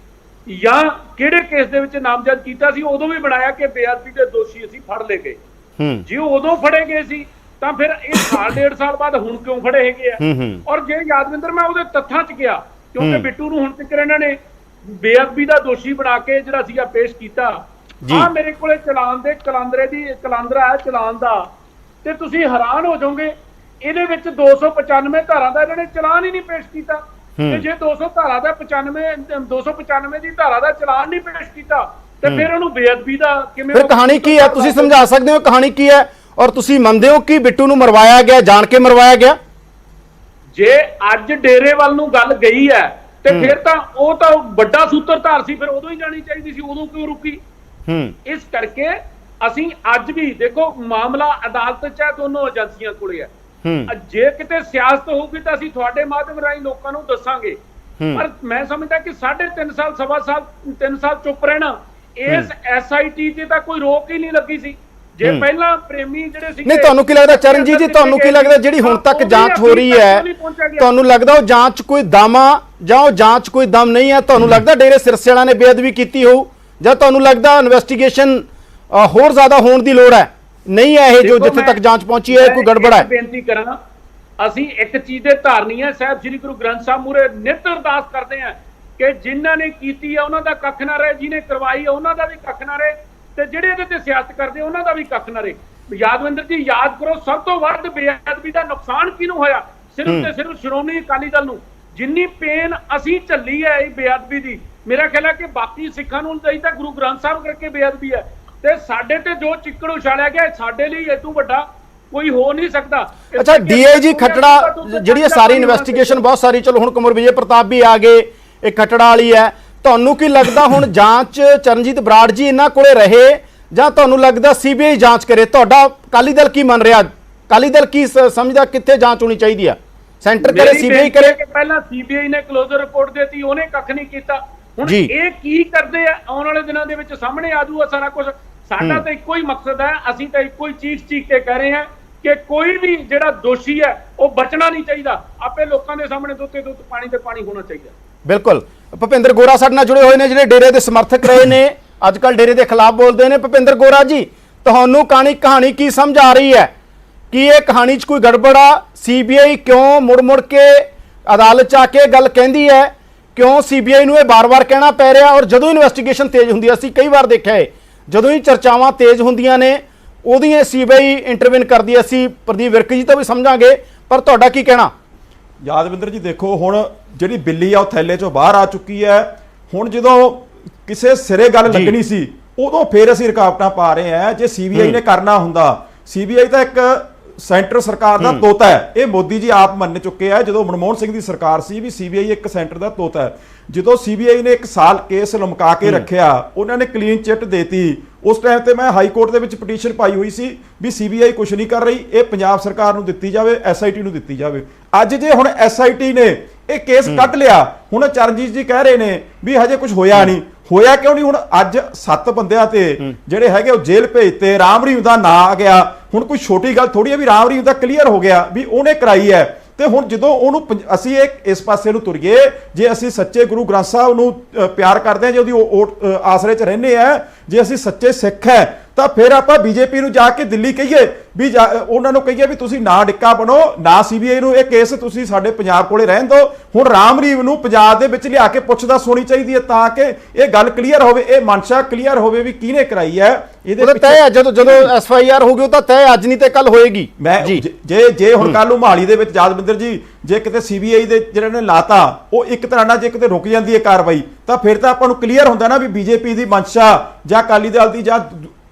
Speaker 6: ਜਾਂ ਕਿਹੜੇ ਕੇਸ ਦੇ ਵਿੱਚ ਨਾਮਜ਼ਦ ਕੀਤਾ ਸੀ, ਉਦੋਂ ਵੀ ਬਣਾਇਆ ਕਿ ਬੇਅਦਬੀ ਦੇ ਦੋਸ਼ੀ ਅਸੀਂ ਫੜ ਲਏ ਗਏ। ਜੇ ਉਦੋਂ ਫੜੇ ਗਏ ਸੀ ਤਾਂ ਫਿਰ ਇਹ ਸਾਲ ਡੇਢ ਸਾਲ ਬਾਅਦ ਹੁਣ ਕਿਉਂ ਫੜੇ ਹੈਗੇ ਆ? ਔਰ ਜੇ ਯਾਦਵਿੰਦਰ ਮੈਂ ਉਹਦੇ ਤੱਥਾਂ 'ਚ ਗਿਆ, ਕਿਉਂਕਿ ਬਿੱਟੂ ਨੂੰ ਹੁਣ ਤੱਕ ਇਹਨਾਂ ਨੇ ਬੇਅਦਬੀ ਦਾ ਦੋਸ਼ੀ ਬਣਾ ਕੇ ਜਿਹੜਾ ਸੀਗਾ ਪੇਸ਼ ਕੀਤਾ। ਆ ਮੇਰੇ ਕੋਲੇ ਚਲਾਨ ਦੇ ਕਲਾਂਦਰਾ ਹੈ ਚਲਾਨ ਦਾ, ਤੇ ਤੁਸੀਂ ਹੈਰਾਨ ਹੋ ਜਾਓਗੇ, ਇਹਦੇ ਵਿੱਚ 295 ਧਾਰਾ ਦਾ ਇਹਨਾਂ ਨੇ ਚਲਾਨ ਹੀ ਨਹੀਂ ਪੇਸ਼ ਕੀਤਾ। ਤੇ ਜੇ 295 ਦੀ ਧਾਰਾ ਦਾ ਚਲਾਨ ਨਹੀਂ ਪੇਸ਼ ਕੀਤਾ ਤੇ ਫਿਰ ਉਹਨੂੰ ਬੇਅਦਬੀ ਦਾ ਕਿਵੇਂ?
Speaker 1: ਫਿਰ ਕਹਾਣੀ ਕੀ ਹੈ, ਤੁਸੀਂ ਸਮਝਾ ਸਕਦੇ ਹੋ ਕਹਾਣੀ ਕੀ ਹੈ? ਔਰ ਤੁਸੀਂ ਮੰਨਦੇ ਹੋ ਕਿ ਬਿੱਟੂ ਨੂੰ ਮਰਵਾਇਆ ਗਿਆ, ਜਾਣ ਕੇ ਮਰਵਾਇਆ ਗਿਆ?
Speaker 6: ਜੇ ਅੱਜ ਡੇਰੇ ਵੱਲ ਨੂੰ ਗੱਲ ਗਈ ਹੈ ਤੇ ਫਿਰ ਤਾਂ ਉਹ ਤਾਂ ਵੱਡਾ ਸੂਤਰਧਾਰ ਸੀ, ਫਿਰ ਉਦੋਂ ਹੀ ਜਾਣੀ ਚਾਹੀਦੀ ਸੀ, ਉਦੋਂ ਕਿਉਂ ਰੁਕੀ? ਇਸ ਕਰਕੇ ਅਸੀਂ ਅੱਜ ਵੀ ਦੇਖੋ, ਮਾਮਲਾ ਅਦਾਲਤ 'ਚ ਹੈ, ਦੋਨੋਂ ਏਜੰਸੀਆਂ ਕੋਲੇ ਹੈ। ਜੇ ਕਿਤੇ ਸਿਆਸਤ ਹੋਊਗੀ ਤਾਂ ਅਸੀਂ ਤੁਹਾਡੇ ਮਾਧਿਅਮ ਰਾਹੀਂ ਲੋਕਾਂ ਨੂੰ ਦੱਸਾਂਗੇ। ਪਰ ਮੈਂ ਸਮਝਦਾ ਕਿ 3.5 ਸਾਲ, ਸਵਾ ਸਾਲ, 3 ਸਾਲ ਚੁੱਪ ਰਹਿਣਾ, ਇਸ SIT 'ਤੇ ਤਾਂ ਕੋਈ ਰੋਕ ਹੀ ਨਹੀਂ ਲੱਗੀ ਸੀ। ਜੇ ਪਹਿਲਾਂ ਪ੍ਰੇਮੀ ਜਿਹੜੇ ਸੀ,
Speaker 1: ਨਹੀਂ ਤੁਹਾਨੂੰ ਕੀ ਲੱਗਦਾ ਚਰਨਜੀਤ ਜੀ, ਤੁਹਾਨੂੰ ਕੀ ਲੱਗਦਾ ਜਿਹੜੀ ਹੁਣ ਤੱਕ ਜਾਂਚ ਹੋ ਰਹੀ ਹੈ, ਤੁਹਾਨੂੰ ਲੱਗਦਾ ਉਹ ਜਾਂਚ ਕੋਈ ਦਾਮਾ ਜਾਂ ਉਹ ਜਾਂਚ ਕੋਈ ਦਮ ਨਹੀਂ ਹੈ? ਤੁਹਾਨੂੰ ਲੱਗਦਾ ਡੇਰੇ ਸਿਰਸੇ ਵਾਲਿਆਂ ਨੇ ਬੇਅਦਬੀ ਕੀਤੀ ਹੋਊ, ਜਾਂ ਤੁਹਾਨੂੰ ਲੱਗਦਾ ਇਨਵੈਸਟੀਗੇਸ਼ਨ ਹੋਰ ਜ਼ਿਆਦਾ ਹੋਣ ਦੀ ਲੋੜ ਹੈ? ਨਹੀਂ ਹੈ ਇਹ ਜੋ ਜਿੱਥੇ ਤੱਕ ਜਾਂਚ ਪਹੁੰਚੀ ਹੈ ਕੋਈ ਗੜਬੜ ਹੈ?
Speaker 6: ਬੇਨਤੀ ਕਰਾਂ, ਅਸੀਂ ਇੱਕ ਚੀਜ਼ ਦੇ ਧਾਰਨੀ ਹੈ, ਸਾਹਿਬ ਸ੍ਰੀ ਗੁਰੂ ਗ੍ਰੰਥ ਸਾਹਿਬ ਮੂਹਰੇ ਨਿੱਤ ਅਰਦਾਸ ਕਰਦੇ ਹਾਂ ਕਿ ਜਿਨ੍ਹਾਂ ਨੇ ਕੀਤੀ ਹੈ ਉਹਨਾਂ ਦਾ ਕੱਖ ਨਾ ਰਹੇ, ਜਿਹਨੇ ਕਰਵਾਈ ਹੈ ਉਹਨਾਂ ਦਾ ਵੀ ਕੱਖ ਨਾ ਰਹੇ, ਤੇ ਜਿਹੜੇ ਇਹਦੇ ਤੇ ਸਿਆਸਤ ਕਰਦੇ ਉਹਨਾਂ ਦਾ ਵੀ ਕੱਖ ਨਾ ਰਹੇ। ਯਾਦਵਿੰਦਰ ਜੀ, ਯਾਦ ਕਰੋ, ਸਭ ਤੋਂ ਵੱਧ ਬੇਅਦਬੀ ਦਾ ਨੁਕਸਾਨ ਕਿਹਨੂੰ ਹੋਇਆ? ਸਿਰਫ ਤੇ ਸਿਰਫ ਸ਼੍ਰੋਮਣੀ ਅਕਾਲੀ ਦਲ ਨੂੰ। ਜਿੰਨੀ ਪੇਨ ਅਸੀਂ ਝੱਲੀ ਹੈ ਇਹ ਬੇਅਦਬੀ ਦੀ, ਮੇਰਾ ਖਿਆਲ ਹੈ ਕਿ ਬਾਕੀ ਸਿੱਖਾਂ ਨੂੰ ਨਹੀਂ ਤਾਂ ਗੁਰੂ ਗ੍ਰੰਥ ਸਾਹਿਬ ਕਰਕੇ ਬੇਅਦਬੀ ਹੈ, ਤੇ ਸਾਡੇ ਤੇ ਜੋ ਚਿੱਕੜ ਉਛਾਲਿਆ ਗਿਆ, ਸਾਡੇ ਲਈ ਇਹ ਤੋਂ ਵੱਡਾ ਕੋਈ ਹੋ ਨਹੀਂ ਸਕਦਾ।
Speaker 1: ਅੱਛਾ, DIG ਖੱਟੜਾ ਜਿਹੜੀ ਸਾਰੀ ਇਨਵੈਸਟੀਗੇਸ਼ਨ ਬਹੁਤ ਸਾਰੀ, ਚਲੋ ਹੁਣ ਕੁਮਰ ਵਿਜੇ ਪ੍ਰਤਾਪ ਵੀ ਆ ਗਏ, ਇਹ ਖੱਟੜਾ ਵਾਲੀ ਹੈ, ਤੁਹਾਨੂੰ ਕੀ ਲੱਗਦਾ ਹੁਣ ਜਾਂਚ ਚਰਨਜੀਤ ਬਰਾੜ ਜੀ ਇਹਨਾਂ ਕੋਲੇ ਰਹੇ, ਜਾਂ ਤੁਹਾਨੂੰ ਲੱਗਦਾ ਸੀਬੀਆਈ ਜਾਂਚ ਕਰੇ? ਤੁਹਾਡਾ ਅਕਾਲੀ ਦਲ ਕੀ ਮੰਨ ਰਿਹਾ? ਅਕਾਲੀ ਦਲ ਕੀ ਸਮਝਦਾ ਕਿੱਥੇ ਜਾਂਚ ਹੋਣੀ ਚਾਹੀਦੀ ਆ? ਸੈਂਟਰ ਕਰੇ, ਸੀਬੀਆਈ ਕਰੇ?
Speaker 6: ਪਹਿਲਾਂ ਸੀਬੀਆਈ ਨੇ ਕਲੋਜ਼ਰ ਰਿਪੋਰਟ ਦਿੱਤੀ, ਉਹਨੇ ਕੱਖ ਨਹੀਂ ਕੀਤਾ। ਹੁਣ ਇਹ ਕੀ ਕਰਦੇ ਆ, ਆਉਣ ਵਾਲੇ ਦਿਨਾਂ ਦੇ ਵਿੱਚ ਸਾਹਮਣੇ ਆ ਜਾਊਗਾ ਸਾਰਾ ਕੁਝ। ਸਾਡਾ ਤਾਂ ਇੱਕੋ ਹੀ ਮਕਸਦ ਹੈ, ਅਸੀਂ ਤਾਂ ਇੱਕੋ ਹੀ ਚੀਖ ਕੇ ਕਹਿ ਰਹੇ ਹਾਂ ਕਿ ਕੋਈ ਵੀ ਜਿਹੜਾ ਦੋਸ਼ੀ ਹੈ ਉਹ ਬਚਣਾ ਨਹੀਂ ਚਾਹੀਦਾ। ਆਪੇ ਲੋਕਾਂ ਦੇ ਸਾਹਮਣੇ ਦੁੱਧ ਤੇ ਦੁੱਧ, ਪਾਣੀ ਤੇ ਪਾਣੀ ਹੋਣਾ ਚਾਹੀਦਾ।
Speaker 1: ਬਿਲਕੁਲ। ਭੁਪਿੰਦਰ ਗੋਰਾ ਸਾਡੇ ਨਾਲ ਜੁੜੇ ਹੋਏ ਨੇ, ਜਿਹੜੇ ਡੇਰੇ ਦੇ ਸਮਰਥਕ ਰਹੇ ਨੇ, ਅੱਜ ਕੱਲ ਡੇਰੇ ਦੇ ਖਿਲਾਫ ਬੋਲਦੇ ਨੇ। ਭੁਪਿੰਦਰ ਗੋਰਾ ਜੀ, ਤੁਹਾਨੂੰ ਕਹਾਣੀ ਕੀ ਸਮਝ ਆ ਰਹੀ ਹੈ ਕਿ ਇਹ ਕਹਾਣੀ 'ਚ ਕੋਈ ਗੜਬੜ ਆ? ਸੀਬੀਆਈ ਕਿਉਂ ਮੁੜ ਕੇ ਅਦਾਲਤ 'ਚ ਆ ਕੇ ਗੱਲ ਕਹਿੰਦੀ ਹੈ? ਕਿਉਂ ਸੀਬੀਆਈ ਨੂੰ ਇਹ ਬਾਰ-ਬਾਰ ਕਹਿਣਾ ਪੈ ਰਿਹਾ? ਔਰ ਜਦੋਂ ਇਨਵੈਸਟੀਗੇਸ਼ਨ ਤੇਜ਼ ਹੁੰਦੀ ਹੈ, ਅਸੀਂ ਕਈ ਵਾਰ ਦੇਖਿਆ ਹੈ, ਜਦੋਂ ਹੀ ਚਰਚਾਵਾਂ ਤੇਜ਼ ਹੁੰਦੀਆਂ ਨੇ ਉਹਦੀਆਂ ਸੀਬੀਆਈ ਇੰਟਰਵਿਨ ਕਰਦੀ ਹੈ। ਅਸੀਂ ਪ੍ਰਦੀਪ ਵਿਰਕ ਜੀ ਤੋਂ ਵੀ ਸਮਝਾਂਗੇ, ਪਰ ਤੁਹਾਡਾ ਕੀ ਕਹਿਣਾ?
Speaker 7: ਯਾਦਵਿੰਦਰ ਜੀ, ਦੇਖੋ ਹੁਣ ਜਿਹੜੀ ਬਿੱਲੀ ਆ ਉਹ ਥੈਲੇ ਚੋਂ ਬਾਹਰ ਆ ਚੁੱਕੀ ਹੈ। ਹੁਣ ਜਦੋਂ ਕਿਸੇ ਸਿਰੇ ਗੱਲ ਲੱਗਣੀ ਸੀ ਉਦੋਂ ਫਿਰ ਅਸੀਂ ਰੁਕਾਵਟਾਂ ਪਾ ਰਹੇ ਹਾਂ। ਜੇ ਸੀਬੀਆਈ ਨੇ ਕਰਨਾ ਹੁੰਦਾ, ਸੀਬੀਆਈ ਤਾਂ ਇੱਕ ਸੈਂਟਰ ਸਰਕਾਰ ਦਾ ਤੋਤਾ ਹੈ, ਇਹ ਮੋਦੀ ਜੀ ਆਪ ਮੰਨ ਚੁੱਕੇ ਆ। ਜਦੋਂ ਮਨਮੋਹਨ ਸਿੰਘ ਦੀ ਸਰਕਾਰ ਸੀ ਵੀ ਸੀਬੀਆਈ ਇੱਕ ਸੈਂਟਰ ਦਾ ਤੋਤਾ ਹੈ, ਜਦੋਂ ਸੀਬੀਆਈ ਨੇ 1 ਸਾਲ ਕੇਸ ਲਮਕਾ ਕੇ ਰੱਖਿਆ, ਉਹਨਾਂ ਨੇ ਕਲੀਨ ਚਿੱਟ ਦੇਤੀ। ਉਸ ਟਾਈਮ ਤੇ ਮੈਂ ਹਾਈ ਕੋਰਟ ਦੇ ਵਿੱਚ ਪਟੀਸ਼ਨ ਪਾਈ ਹੋਈ ਸੀ ਵੀ ਸੀਬੀਆਈ ਕੁਝ ਨਹੀਂ ਕਰ ਰਹੀ, ਇਹ ਪੰਜਾਬ ਸਰਕਾਰ ਨੂੰ ਦਿੱਤੀ ਜਾਵੇ, ਐਸਆਈਟੀ ਨੂੰ ਦਿੱਤੀ ਜਾਵੇ। ਅੱਜ ਜੇ ਹੁਣ ਐਸਆਈਟੀ ਨੇ ਇਹ ਕੇਸ ਕੱਢ ਲਿਆ, ਹੁਣ ਚਰਨਜੀਤ ਜੀ ਕਹਿ ਰਹੇ ਨੇ ਵੀ ਹਜੇ ਕੁਝ ਹੋਇਆ ਨਹੀਂ। ਹੋਇਆ ਕਿਉਂ ਨਹੀਂ? ਹੁਣ ਅੱਜ 7 ਬੰਦਿਆਂ ਤੇ ਜਿਹੜੇ ਹੈਗੇ ਉਹ ਜੇਲ੍ਹ ਭੇਜਤੇ, ਰਾਮ ਰਹੀਮ ਦਾ ਨਾਂ ਆ ਗਿਆ। ਹੁਣ ਕੋਈ ਛੋਟੀ ਗੱਲ ਥੋੜੀ ਹੈ ਵੀ ਰਾਮ ਰਹੀਮ ਦਾ ਕਲੀਅਰ ਹੋ ਗਿਆ ਵੀ ਉਹਨੇ ਕਰਾਈ ਹੈ। ਤੇ ਹੁਣ ਜਦੋਂ ਉਹਨੂੰ ਅਸੀਂ ਇਸ ਪਾਸੇ ਨੂੰ ਤੁਰੀਏ, ਜੇ ਅਸੀਂ ਸੱਚੇ ਗੁਰੂ ਗ੍ਰੰਥ ਸਾਹਿਬ ਨੂੰ ਪਿਆਰ ਕਰਦੇ ਹਾਂ, ਜੇ ਉਹਦੀ ਆਸਰੇ 'ਚ ਰਹਿੰਦੇ ਆ, ਜੇ ਅਸੀਂ ਸੱਚੇ ਸਿੱਖ ਹੈ, ਤਾਂ ਫਿਰ ਆਪਾਂ ਬੀਜੇਪੀ ਨੂੰ ਜਾ ਕੇ ਦਿੱਲੀ ਕਹੀਏ ਵੀ ਉਹਨਾਂ ਨੂੰ ਕਹੀਏ ਵੀ ਤੁਸੀਂ ਨਾ ਡਿੱਕਾ ਬਣੋ, ਨਾ ਸੀਬੀਆਈ ਨੂੰ ਇਹ ਕੇਸ ਤੁਸੀਂ ਸਾਡੇ ਪੰਜਾਬ ਕੋਲੇ ਰਹਿਣ ਦਿਓ। ਹੁਣ ਰਾਮ ਰਹੀਮ ਨੂੰ ਪੰਜਾਬ ਦੇ ਵਿੱਚ ਲਿਆ ਕੇ ਪੁੱਛਦਾਸ ਹੋਣੀ ਚਾਹੀਦੀ ਹੈ, ਤਾਂ ਕਿ ਇਹ ਗੱਲ ਕਲੀਅਰ ਹੋਵੇ, ਇਹ ਮਨਸ਼ਾ ਕਲੀਅਰ ਹੋਵੇ ਵੀ ਕਿਹਨੇ ਕਰਾਈ ਹੈ।
Speaker 1: ਇਹਦੇ ਤੈਅ ਜਦੋਂ ਐਫਆਈਆਰ ਹੋ ਗਈ, ਉਹ ਤਾਂ ਤੈਅ ਅੱਜ ਨਹੀਂ ਤੇ ਕੱਲ ਹੋਏਗੀ।
Speaker 7: ਮੈਂ ਜੇ ਹੁਣ ਕੱਲ ਨੂੰ ਮੋਹਾਲੀ ਦੇ ਵਿੱਚ ਯਾਦਵਿੰਦਰ ਜੀ, ਜੇ ਕਿਤੇ ਸੀਬੀਆਈ ਦੇ ਜਿਹੜੇ ਨੇ ਲਾਤਾ, ਉਹ ਇੱਕ ਤਰ੍ਹਾਂ ਨਾਲ ਜੇ ਕਿਤੇ ਰੁਕ ਜਾਂਦੀ ਹੈ ਕਾਰਵਾਈ, ਤਾਂ ਫਿਰ ਤਾਂ ਆਪਾਂ ਨੂੰ ਕਲੀਅਰ ਹੁੰਦਾ ਨਾ ਵੀ ਬੀਜੇਪੀ ਦੀ ਮਨਸ਼ਾ ਜਾਂ ਅਕਾਲੀ ਦਲ ਦੀ ਜਾਂ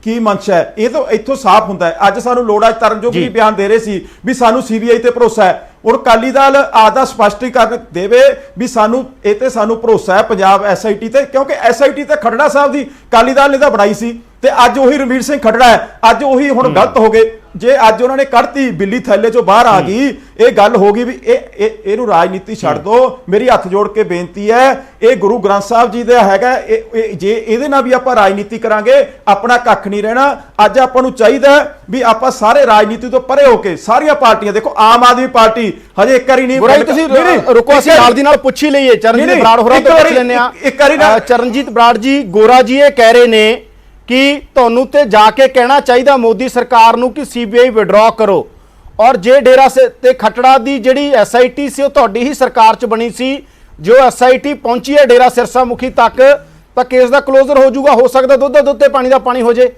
Speaker 7: ਕੀ ਮਨਸ਼ਾ ਹੈ। ਇਹ ਤਾਂ ਇੱਥੋਂ ਸਾਫ਼ ਹੁੰਦਾ ਹੈ। ਅੱਜ ਸਾਨੂੰ ਲੋੜ ਹੈ, ਤਰਨਜੋਗ ਜੀ ਬਿਆਨ ਦੇ ਰਹੇ ਸੀ ਵੀ ਸਾਨੂੰ ਸੀਬੀਆਈ ਤੇ ਭਰੋਸਾ ਹੈ। ਹੁਣ ਅਕਾਲੀ ਦਲ ਆਦਾ ਸਪਸ਼ਟੀਕਰਨ ਦੇਵੇ ਵੀ ਸਾਨੂੰ ਇਹ ਤੇ ਸਾਨੂੰ ਭਰੋਸਾ ਹੈ ਪੰਜਾਬ ਐਸਆਈਟੀ ਤੇ, ਕਿਉਂਕਿ ਐਸਆਈਟੀ ਤੇ ਖੱਟੜਾ ਸਾਹਿਬ ਦੀ ਅਕਾਲੀ ਦਲ ਨੇ ਤਾਂ ਬਣਾਈ ਸੀ, ਤੇ ਅੱਜ ਉਹੀ ਰਣਵੀਰ ਸਿੰਘ ਖੱਟੜਾ ਹੈ, ਅੱਜ ਉਹੀ ਹੁਣ ਗਲਤ ਹੋ ਗਏ। ਜੇ ਅੱਜ ਉਹਨਾਂ ਨੇ ਕੱਢਤੀ, ਬਿੱਲੀ ਥੈਲੇ ਚੋਂ ਬਾਹਰ ਆ ਗਈ, ਇਹ ਗੱਲ ਹੋ ਗਈ ਵੀ ਇਹਨੂੰ ਰਾਜਨੀਤੀ ਛੱਡ ਦੋ। ਮੇਰੀ ਹੱਥ ਜੋੜ ਕੇ ਬੇਨਤੀ ਹੈ, ਇਹ ਗੁਰੂ ਗ੍ਰੰਥ ਸਾਹਿਬ ਜੀ ਦਾ ਹੈਗਾ, ਜੇ ਇਹਦੇ ਨਾਲ ਵੀ ਆਪਾਂ ਰਾਜਨੀਤੀ ਕਰਾਂਗੇ, ਆਪਣਾ ਕੱਖ ਨਹੀਂ ਰਹਿਣਾ। ਅੱਜ ਆਪਾਂ ਨੂੰ ਚਾਹੀਦਾ ਵੀ ਆਪਾਂ ਸਾਰੇ ਰਾਜਨੀਤੀ ਤੋਂ ਪਰੇ ਹੋ ਕੇ, ਸਾਰੀਆਂ ਪਾਰਟੀਆਂ, ਦੇਖੋ ਆਮ ਆਦਮੀ ਪਾਰਟੀ ਹਜੇ ਇੱਕ ਵਾਰੀ ਨਹੀਂ,
Speaker 1: ਤੁਸੀਂ ਰੁਕੋ, ਅਸੀਂ ਨਾਲ ਦੀ ਨਾਲ ਪੁੱਛ ਹੀ ਲਈਏ। ਚਰਨਜੀਤ ਬਰਾੜ ਹੋਰਾਂ ਤੋਂ ਪੁੱਛ ਲੈਂਦੇ ਆ।
Speaker 7: ਇੱਕ ਵਾਰੀ ਨਾ
Speaker 1: ਚਰਨਜੀਤ ਬਰਾੜ ਜੀ, ਗੋਰਾ ਜੀ ਇਹ ਕਹਿ ਰਹੇ ਨੇ ਕਿ ਤੁਹਾਨੂੰ ਤੇ ਜਾ ਕੇ ਕਹਿਣਾ ਚਾਹੀਦਾ ਮੋਦੀ ਸਰਕਾਰ ਨੂੰ ਕਿ ਸੀਬੀਆਈ ਵਿਡਰਾਅ ਕਰੋ, ਔਰ ਜੇ ਡੇਰਾ ਤੇ ਖੱਟੜਾ ਦੀ ਜਿਹੜੀ ਐਸਆਈਟੀ ਸੀ ਉਹ ਤੁਹਾਡੀ ਹੀ ਸਰਕਾਰ 'ਚ ਬਣੀ ਸੀ, ਜੋ ਐਸਆਈਟੀ ਪਹੁੰਚੀ ਹੈ ਡੇਰਾ ਸਿਰਸਾ ਮੁਖੀ ਤੱਕ, ਤਾਂ ਕੇਸ ਦਾ ਕਲੋਜ਼ਰ ਹੋ ਜਾਊਗਾ। ਹੋ ਸਕਦਾ ਦੁੱਧ ਦਾ ਦੁੱਧ ਤੇ ਪਾਣੀ ਦਾ ਪਾਣੀ ਹੋ ਜੇ।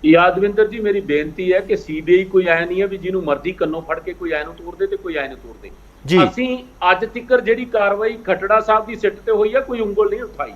Speaker 6: ਯਾਦਵਿੰਦਰ ਜੀ, ਮੇਰੀ ਬੇਨਤੀ ਹੈ ਕਿ ਸੀਬੀਆਈ ਕੋਈ ਐ ਨਹੀਂ ਹੈ ਵੀ ਜਿਹਨੂੰ ਮਰਜ਼ੀ ਕੰਨੋਂ ਫੜ ਕੇ ਕੋਈ ਐ ਨੂੰ ਤੋੜ ਦੇ ਤੇ ਕੋਈ ਐ ਨੂੰ ਤੋੜ ਦੇ। ਅਸੀਂ ਅੱਜ ਤੱਕ ਜਿਹੜੀ ਕਾਰਵਾਈ ਖੱਟੜਾ ਸਾਹਿਬ ਦੀ ਸਿੱਟ ਤੇ ਹੋਈ ਹੈ, ਕੋਈ ਉਂਗਲ ਨਹੀਂ ਉਠਾਈ।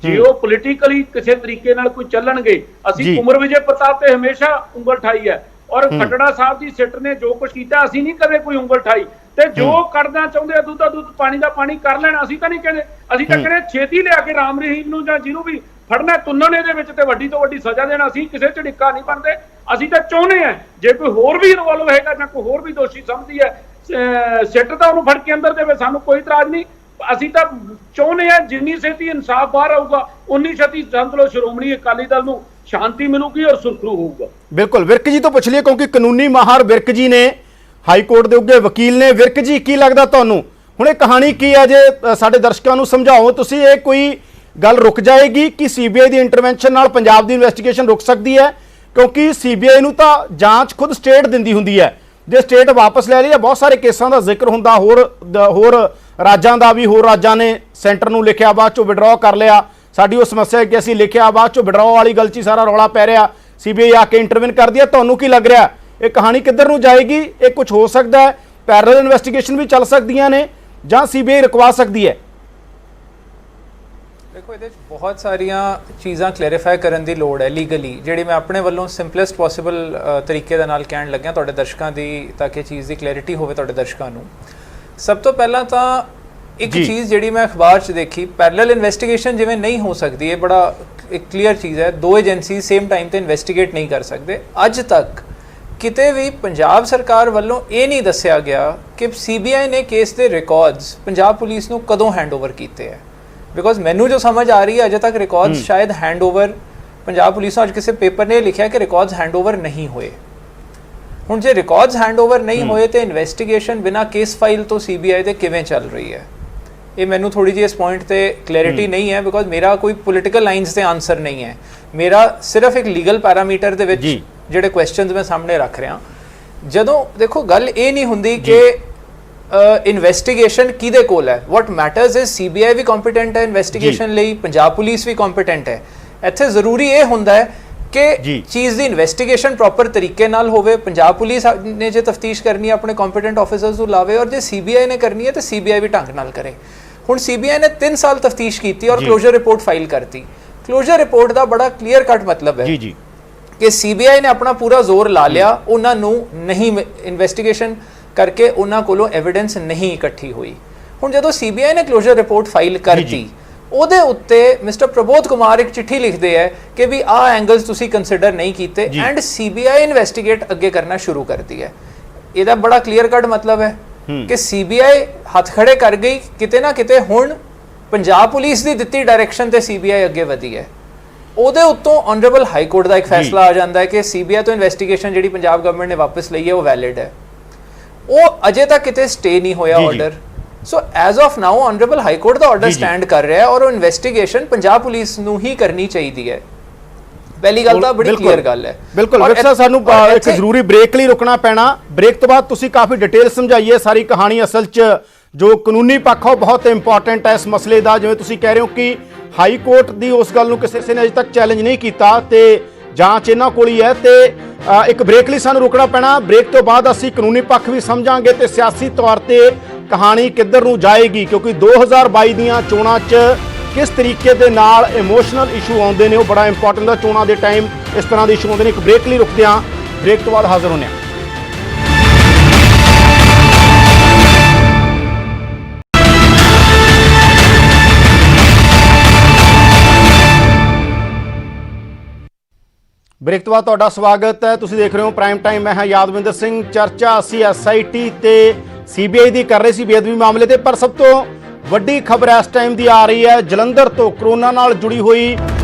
Speaker 6: ਜੇ ਉਹ ਪੋਲੀਟੀਕਲੀ ਕਿਸੇ ਤਰੀਕੇ ਨਾਲ ਕੋਈ ਚੱਲਣਗੇ, ਅਸੀਂ ਕੁਮਰ ਵਿਜੇ ਪ੍ਰਤਾਪ ਤੇ ਹਮੇਸ਼ਾ ਉਂਗਲ ਠਾਈ ਹੈ, ਔਰ ਖੱਟੜਾ ਸਾਹਿਬ ਦੀ ਸਿੱਟ ਨੇ ਜੋ ਕੁਝ ਕੀਤਾ, ਅਸੀਂ ਨਹੀਂ ਕਦੇ ਕੋਈ ਉਂਗਲ ਠਾਈ। ਤੇ ਜੋ ਕਰਨਾ ਚਾਹੁੰਦੇ ਆ ਦੁੱਧ ਦਾ ਦੁੱਧ ਪਾਣੀ ਦਾ ਪਾਣੀ ਕਰ ਲੈਣ, ਅਸੀਂ ਤਾਂ ਨਹੀਂ ਕਹਿੰਦੇ। ਅਸੀਂ ਤਾਂ ਕਹਿੰਦੇ ਛੇਤੀ ਲਿਆ ਕੇ ਰਾਮ ਰਹੀਮ ਨੂੰ ਜਾਂ ਜਿਹਨੂੰ ਵੀ ਫੜਨਾ ਤੁੰਨਣ ਇਹਦੇ ਵਿੱਚ ਤੇ ਵੱਡੀ ਤੋਂ ਵੱਡੀ ਸਜ਼ਾ ਦੇਣਾ। ਅਸੀਂ ਕਿਸੇ ਚ ਡਿੱਕਾ ਨਹੀਂ ਬਣਦੇ। ਅਸੀਂ ਤਾਂ ਚਾਹੁੰਦੇ ਆ ਜੇ ਕੋਈ ਹੋਰ ਵੀ ਇਨਵੋਲਵ ਹੈਗਾ ਜਾਂ ਕੋਈ ਹੋਰ ਵੀ ਦੋਸ਼ੀ ਸਮਝਦੀ ਹੈ, ਸਿੱਟ ਤਾਂ ਉਹਨੂੰ ਫੜ ਕੇ ਅੰਦਰ ਦੇਵੇ, ਸਾਨੂੰ ਕੋਈ ਇਤਰਾਜ਼ ਨਹੀਂ। ਅਸੀਂ ਤਾਂ ਚਾਹੁੰਦੇ ਆ ਜਿੰਨੀ ਛੇਤੀ ਇਨਸਾਫ ਬਾਹਰ ਆਊਗਾ, ਉਨੀ ਛੇਤੀ ਸਮਝ ਲਓ ਸ਼੍ਰੋਮਣੀ ਅਕਾਲੀ ਦਲ ਨੂੰ ਸ਼ਾਂਤੀ ਮਿਲੂਗੀ ਔਰ ਸੁਰਖਰੂ ਹੋਊਗਾ।
Speaker 1: ਬਿਲਕੁਲ, ਵਿਰਕ ਜੀ ਤੋਂ ਪੁੱਛ ਲਈਏ, ਕਿਉਂਕਿ ਕਾਨੂੰਨੀ ਮਾਹਰ ਵਿਰਕ ਜੀ ਨੇ, ਹਾਈ ਕੋਰਟ ਦੇ ਉੱਗੇ ਵਕੀਲ ਨੇ। ਵਿਰਕ ਜੀ, ਕੀ ਲੱਗਦਾ ਤੁਹਾਨੂੰ ਹੁਣ ਇਹ ਕਹਾਣੀ ਕੀ ਹੈ? ਜੇ ਸਾਡੇ ਦਰਸ਼ਕਾਂ ਨੂੰ ਸਮਝਾਓ ਤੁਸੀਂ, ਇਹ ਕੋਈ ਗੱਲ ਰੁਕ ਜਾਏਗੀ ਕਿ ਸੀਬੀਆਈ ਦੀ ਇੰਟਰਵੈਂਸ਼ਨ ਨਾਲ ਪੰਜਾਬ ਦੀ ਇਨਵੈਸਟੀਗੇਸ਼ਨ ਰੁਕ ਸਕਦੀ ਹੈ? ਕਿਉਂਕਿ ਸੀਬੀਆਈ ਨੂੰ ਤਾਂ ਜਾਂਚ ਖੁਦ ਸਟੇਟ ਦਿੰਦੀ ਹੁੰਦੀ ਹੈ, ਜੇ ਸਟੇਟ ਵਾਪਸ ਲੈ ਲਈ, ਬਹੁਤ ਸਾਰੇ ਕੇਸਾਂ ਦਾ ਜ਼ਿਕਰ ਹੁੰਦਾ, ਹੋਰ ਰਾਜਾਂ ਦਾ ਵੀ, ਹੋਰ ਰਾਜਾਂ ਨੇ ਸੈਂਟਰ ਨੂੰ ਲਿਖਿਆ, ਬਾਅਦ ਚੋਂ ਵਿਡਰਾਅ ਕਰ ਲਿਆ। ਸਾਡੀ ਉਹ ਸਮੱਸਿਆ ਹੈ ਕਿ ਅਸੀਂ ਲਿਖਿਆ, ਬਾਅਦ ਚੋਂ ਵਿਡਰਾਅ ਵਾਲੀ ਗੱਲ 'ਚ ਹੀ ਸਾਰਾ ਰੌਲਾ ਪੈ ਰਿਹਾ, ਸੀਬੀਆਈ ਆ ਕੇ ਇੰਟਰਵਿਨ ਕਰਦੀ ਹੈ। ਤੁਹਾਨੂੰ ਕੀ ਲੱਗ ਰਿਹਾ ਇਹ ਕਹਾਣੀ ਕਿੱਧਰ ਨੂੰ ਜਾਏਗੀ? ਇਹ ਕੁਝ ਹੋ ਸਕਦਾ ਹੈ, ਪੈਰਲਲ ਇਨਵੈਸਟੀਗੇਸ਼ਨ ਵੀ ਚੱਲ ਸਕਦੀਆਂ ਨੇ, ਜਾਂ ਸੀਬੀਆਈ ਰੁਕਵਾ ਸਕਦੀ ਹੈ?
Speaker 8: ਦੇਖੋ, ਇਹਦੇ 'ਚ ਬਹੁਤ ਸਾਰੀਆਂ ਚੀਜ਼ਾਂ ਕਲੈਰੀਫਾਈ ਕਰਨ ਦੀ ਲੋੜ ਹੈ ਲੀਗਲੀ, ਜਿਹੜੀ ਮੈਂ ਆਪਣੇ ਵੱਲੋਂ ਸਿੰਪਲੈਸਟ ਪੋਸੀਬਲ ਤਰੀਕੇ ਦੇ ਨਾਲ ਕਹਿਣ ਲੱਗਿਆ ਤੁਹਾਡੇ ਦਰਸ਼ਕਾਂ ਦੀ, ਤਾਂ ਕਿ ਚੀਜ਼ ਦੀ ਕਲੈਰਿਟੀ ਹੋਵੇ ਤੁਹਾਡੇ ਦਰਸ਼ਕਾਂ ਨੂੰ। ਸਭ ਤੋਂ ਪਹਿਲਾਂ ਤਾਂ ਇੱਕ ਚੀਜ਼ ਜਿਹੜੀ ਮੈਂ ਅਖਬਾਰ 'ਚ ਦੇਖੀ, ਪੈਰਲਲ ਇਨਵੈਸਟੀਗੇਸ਼ਨ ਜਿਵੇਂ ਨਹੀਂ ਹੋ ਸਕਦੀ, ਇਹ ਬੜਾ ਇੱਕ ਕਲੀਅਰ ਚੀਜ਼ ਹੈ। ਦੋ ਏਜੰਸੀ ਸੇਮ ਟਾਈਮ ਤੇ ਇਨਵੈਸਟੀਗੇਟ ਨਹੀਂ ਕਰ ਸਕਦੇ। ਅੱਜ ਤੱਕ ਕਿਤੇ ਵੀ ਪੰਜਾਬ ਸਰਕਾਰ ਵੱਲੋਂ ਇਹ ਨਹੀਂ ਦੱਸਿਆ ਗਿਆ ਕਿ ਸੀਬੀਆਈ ਨੇ ਕੇਸ ਦੇ ਰਿਕਾਰਡਸ ਪੰਜਾਬ ਪੁਲਿਸ ਨੂੰ ਕਦੋਂ ਹੈਂਡਓਵਰ ਕੀਤੇ ਹੈ। ਬਿਕੋਜ਼ ਮੈਨੂੰ ਜੋ ਸਮਝ ਆ ਰਹੀ ਹੈ, ਅਜੇ ਤੱਕ ਰਿਕਾਰਡਸ ਸ਼ਾਇਦ ਹੈਂਡਓਵਰ ਪੰਜਾਬ ਪੁਲਿਸ ਨੂੰ ਅੱਜ ਕਿਸੇ ਪੇਪਰ ਨੇ ਲਿਖਿਆ ਕਿ ਰਿਕਾਰਡਸ ਹੈਂਡਓਵਰ ਨਹੀਂ ਹੋਏ। ਹੁਣ ਜੇ ਰਿਕਾਰਡਸ ਹੈਂਡਓਵਰ ਨਹੀਂ ਹੋਏ ਤੇ ਇਨਵੈਸਟੀਗੇਸ਼ਨ ਬਿਨਾ ਕੇਸ ਫਾਈਲ ਤੋਂ ਸੀਬੀਆਈ ਦੇ ਕਿਵੇਂ ਚੱਲ ਰਹੀ ਹੈ? ਇਹ ਮੈਨੂੰ ਥੋੜੀ ਜਿਹੀ ਇਸ ਪੁਆਇੰਟ ਤੇ ਕਲੈਰਿਟੀ ਨਹੀਂ ਹੈ, ਬਿਕੋਜ਼ ਮੇਰਾ ਕੋਈ ਪੋਲੀਟੀਕਲ ਲਾਈਨਸ ਤੇ ਆਨਸਰ ਨਹੀਂ ਹੈ। ਮੇਰਾ ਸਿਰਫ ਇੱਕ ਲੀਗਲ ਪੈਰਾਮੀਟਰ ਦੇ ਵਿੱਚ ਜਿਹੜੇ ਕੁਐਸਚਨਸ ਮੈਂ ਸਾਹਮਣੇ ਰੱਖ ਰਿਹਾ। ਜਦੋਂ ਦੇਖੋ, ਗੱਲ ਇਹ ਨਹੀਂ ਹੁੰਦੀ ਕਿ ਇਨਵੈਸਟੀਗੇਸ਼ਨ ਕਿਹਦੇ ਕੋਲ ਹੈ। ਵਾਟ ਮੈਟਰਸ ਇਜ਼ ਸੀਬੀਆਈ ਵੀ ਕੰਪੀਟੈਂਟ ਹੈ ਇਨਵੈਸਟੀਗੇਸ਼ਨ ਲਈ, ਪੰਜਾਬ ਪੁਲਿਸ ਵੀ ਕੰਪੀਟੈਂਟ ਹੈ। ਇੱਥੇ ਜ਼ਰੂਰੀ ਇਹ ਹੁੰਦਾ ਹੈ ਕਿ ਚੀਜ਼ ਦੀ ਇਨਵੈਸਟੀਗੇਸ਼ਨ ਪ੍ਰੋਪਰ ਤਰੀਕੇ ਨਾਲ ਹੋਵੇ। ਪੰਜਾਬ ਪੁਲਿਸ ਨੇ ਜੇ ਤਫਤੀਸ਼ ਕਰਨੀ ਹੈ ਆਪਣੇ ਕੰਪੀਟੈਂਟ ਆਫੀਸਰਸ ਨੂੰ ਲਾਵੇ, ਔਰ ਜੇ ਸੀਬੀਆਈ ਨੇ ਕਰਨੀ ਹੈ ਤਾਂ ਸੀਬੀਆਈ ਵੀ ਢੰਗ ਨਾਲ ਕਰੇ। ਹੁਣ ਸੀਬੀਆਈ ਨੇ 3 ਸਾਲ ਤਫਤੀਸ਼ ਕੀਤੀ ਔਰ ਕਲੋਜ਼ਰ ਰਿਪੋਰਟ ਫਾਈਲ ਕਰਤੀ। ਕਲੋਜ਼ਰ ਰਿਪੋਰਟ ਦਾ ਬੜਾ ਕਲੀਅਰ ਕੱਟ ਮਤਲਬ ਹੈ
Speaker 1: ਜੀ ਜੀ
Speaker 8: ਕਿ ਸੀਬੀਆਈ ਨੇ ਆਪਣਾ ਪੂਰਾ ਜ਼ੋਰ ਲਾ ਲਿਆ, ਉਹਨਾਂ ਨੂੰ ਨਹੀਂ ਇਨਵੈਸਟੀਗੇਸ਼ਨ ਕਰਕੇ ਉਹਨਾਂ ਕੋਲੋਂ ਐਵੀਡੈਂਸ ਨਹੀਂ ਇਕੱਠੀ ਹੋਈ। ਹੁਣ ਜਦੋਂ ਸੀਬੀਆਈ ਨੇ ਕਲੋਜ਼ਰ ਰਿਪੋਰਟ ਫਾਈਲ ਕਰਤੀ, ਉਹਦੇ ਉੱਤੇ ਮਿਸਟਰ ਪ੍ਰਬੋਧ ਕੁਮਾਰ ਇੱਕ ਚਿੱਠੀ ਲਿਖਦੇ ਹੈ ਕਿ ਵੀ ਆਹ ਐਂਗਲਸ ਤੁਸੀਂ ਕੰਸੀਡਰ ਨਹੀਂ ਕੀਤੇ ਐਂਡ ਸੀਬੀਆਈ ਇਨਵੈਸਟੀਗੇਟ ਅੱਗੇ ਕਰਨਾ ਸ਼ੁਰੂ ਕਰਦੀ ਹੈ। ਇਹਦਾ ਬੜਾ ਕਲੀਅਰ ਕੱਟ ਮਤਲਬ ਹੈ ਕਿ ਸੀਬੀਆਈ ਹੱਥ ਖੜੇ ਕਰ ਗਈ ਕਿਤੇ ਨਾ ਕਿਤੇ। ਹੁਣ ਪੰਜਾਬ ਪੁਲਿਸ ਦੀ ਦਿੱਤੀ ਡਾਇਰੈਕਸ਼ਨ ਤੇ ਸੀਬੀਆਈ ਅੱਗੇ ਵਧੀ ਹੈ। ਉਹਦੇ ਉੱਤੋਂ ਆਨਰੇਬਲ ਹਾਈ ਕੋਰਟ ਦਾ ਇੱਕ ਫੈਸਲਾ ਆ ਜਾਂਦਾ ਹੈ ਕਿ ਸੀਬੀਆਈ ਤੋਂ ਇਨਵੈਸਟੀਗੇਸ਼ਨ ਜਿਹੜੀ ਪੰਜਾਬ ਗਵਰਨਮੈਂਟ ਨੇ ਵਾਪਸ ਲਈ ਹੈ ਉਹ ਵੈਲਿਡ ਹੈ। ਉਹ ਅਜੇ ਤੱਕ ਕਿਤੇ ਸਟੇ ਨਹੀਂ ਹੋਇਆ order. So as of now honourable high court the order stand ਕਰ ਰਿਹਾ ਹੈ ਔਰ ਉਹ ਇਨਵੈਸਟੀਗੇਸ਼ਨ ਪੰਜਾਬ ਪੁਲਿਸ ਨੂੰ ਹੀ ਕਰਨੀ ਚਾਹੀਦੀ ਹੈ। ਪਹਿਲੀ ਗੱਲ ਤਾਂ ਬੜੀ ਕਲੀਅਰ ਗੱਲ ਹੈ।
Speaker 1: ਬਿਲਕੁਲ ਵਿਰਸਾ, ਸਾਨੂੰ ਇੱਕ ਜ਼ਰੂਰੀ ਬ੍ਰੇਕ ਲਈ ਰੁਕਣਾ ਪੈਣਾ। ਬ੍ਰੇਕ ਤੋਂ ਬਾਅਦ ਤੁਸੀਂ ਕਾਫੀ ਡਿਟੇਲ ਸਮਝਾਈਏ ਸਾਰੀ ਕਹਾਣੀ। ਅਸਲ 'ਚ ਜੋ ਕਾਨੂੰਨੀ ਪੱਖ ਉਹ ਬਹੁਤ ਇੰਪੋਰਟੈਂਟ ਹੈ ਇਸ ਮਸਲੇ ਦਾ। ਜਿਵੇਂ ਤੁਸੀਂ ਕਹਿ ਰਹੇ ਹੋ ਕਿ ਹਾਈ ਕੋਰਟ ਦੀ ਉਸ ਗੱਲ ਨੂੰ ਕਿਸੇ ਨੇ ਅਜੇ ਤੱਕ ਚੈਲੰਜ ਨਹੀਂ ਕੀਤਾ ਤੇ ਜਾਂਚ ਇਹਨਾਂ ਕੋਲ ਹੀ ਹੈ। ਤੇ ਇੱਕ ਬ੍ਰੇਕ ਲਈ ਸਾਨੂੰ ਰੁਕਣਾ ਪੈਣਾ। ਬ੍ਰੇਕ ਤੋਂ ਬਾਅਦ ਅਸੀਂ ਕਾਨੂੰਨੀ ਪੱਖ ਵੀ ਸਮਝਾਂਗੇ ਤੇ ਸਿਆਸੀ ਤੌਰ ਤੇ ਕਹਾਣੀ ਕਿੱਧਰ ਨੂੰ ਜਾਏਗੀ, ਕਿਉਂਕਿ 2022 ਦੀਆਂ ਚੋਣਾਂ 'ਚ ਕਿਸ ਤਰੀਕੇ ਦੇ ਨਾਲ ਇਮੋਸ਼ਨਲ ਇਸ਼ੂ ਆਉਂਦੇ ਨੇ ਉਹ ਬੜਾ ਇੰਪੋਰਟੈਂਟ ਹੈ। ਚੋਣਾਂ ਦੇ ਟਾਈਮ ਇਸ ਤਰ੍ਹਾਂ ਦੇ ਇਸ਼ੂ ਆਉਂਦੇ ਨੇ। ਇੱਕ ਬ੍ਰੇਕ ਲਈ ਰੁਕਦੇ ਹਾਂ, ਬ੍ਰੇਕ ਤੋਂ ਬਾਅਦ ਹਾਜ਼ਰ ਹੁੰਦੇ ਹਾਂ। ਬ੍ਰੇਕ ਤੋਂ ਬਾਅਦ ਤੁਹਾਡਾ ਸਵਾਗਤ ਹੈ। ਤੁਸੀਂ ਦੇਖ ਰਹੇ ਹੋ ਪ੍ਰਾਈਮ ਟਾਈਮ। ਮੈਂ ਹਾਂ ਯਾਦਵਿੰਦਰ ਸਿੰਘ। ਚਰਚਾ ਅਸੀਂ ਐਸਆਈਟੀ ਤੇ ਸੀਬੀਆਈ ਦੀ ਕਰ ਰਹੇ ਸੀ ਬੇਅਦਬੀ ਮਾਮਲੇ ਤੇ, ਪਰ ਸਭ ਤੋਂ ਵੱਡੀ ਖਬਰ ਇਸ ਟਾਈਮ ਦੀ ਆ ਰਹੀ ਹੈ ਜਲੰਧਰ ਤੋਂ। ਕਰੋਨਾ ਨਾਲ ਜੁੜੀ ਹੋਈ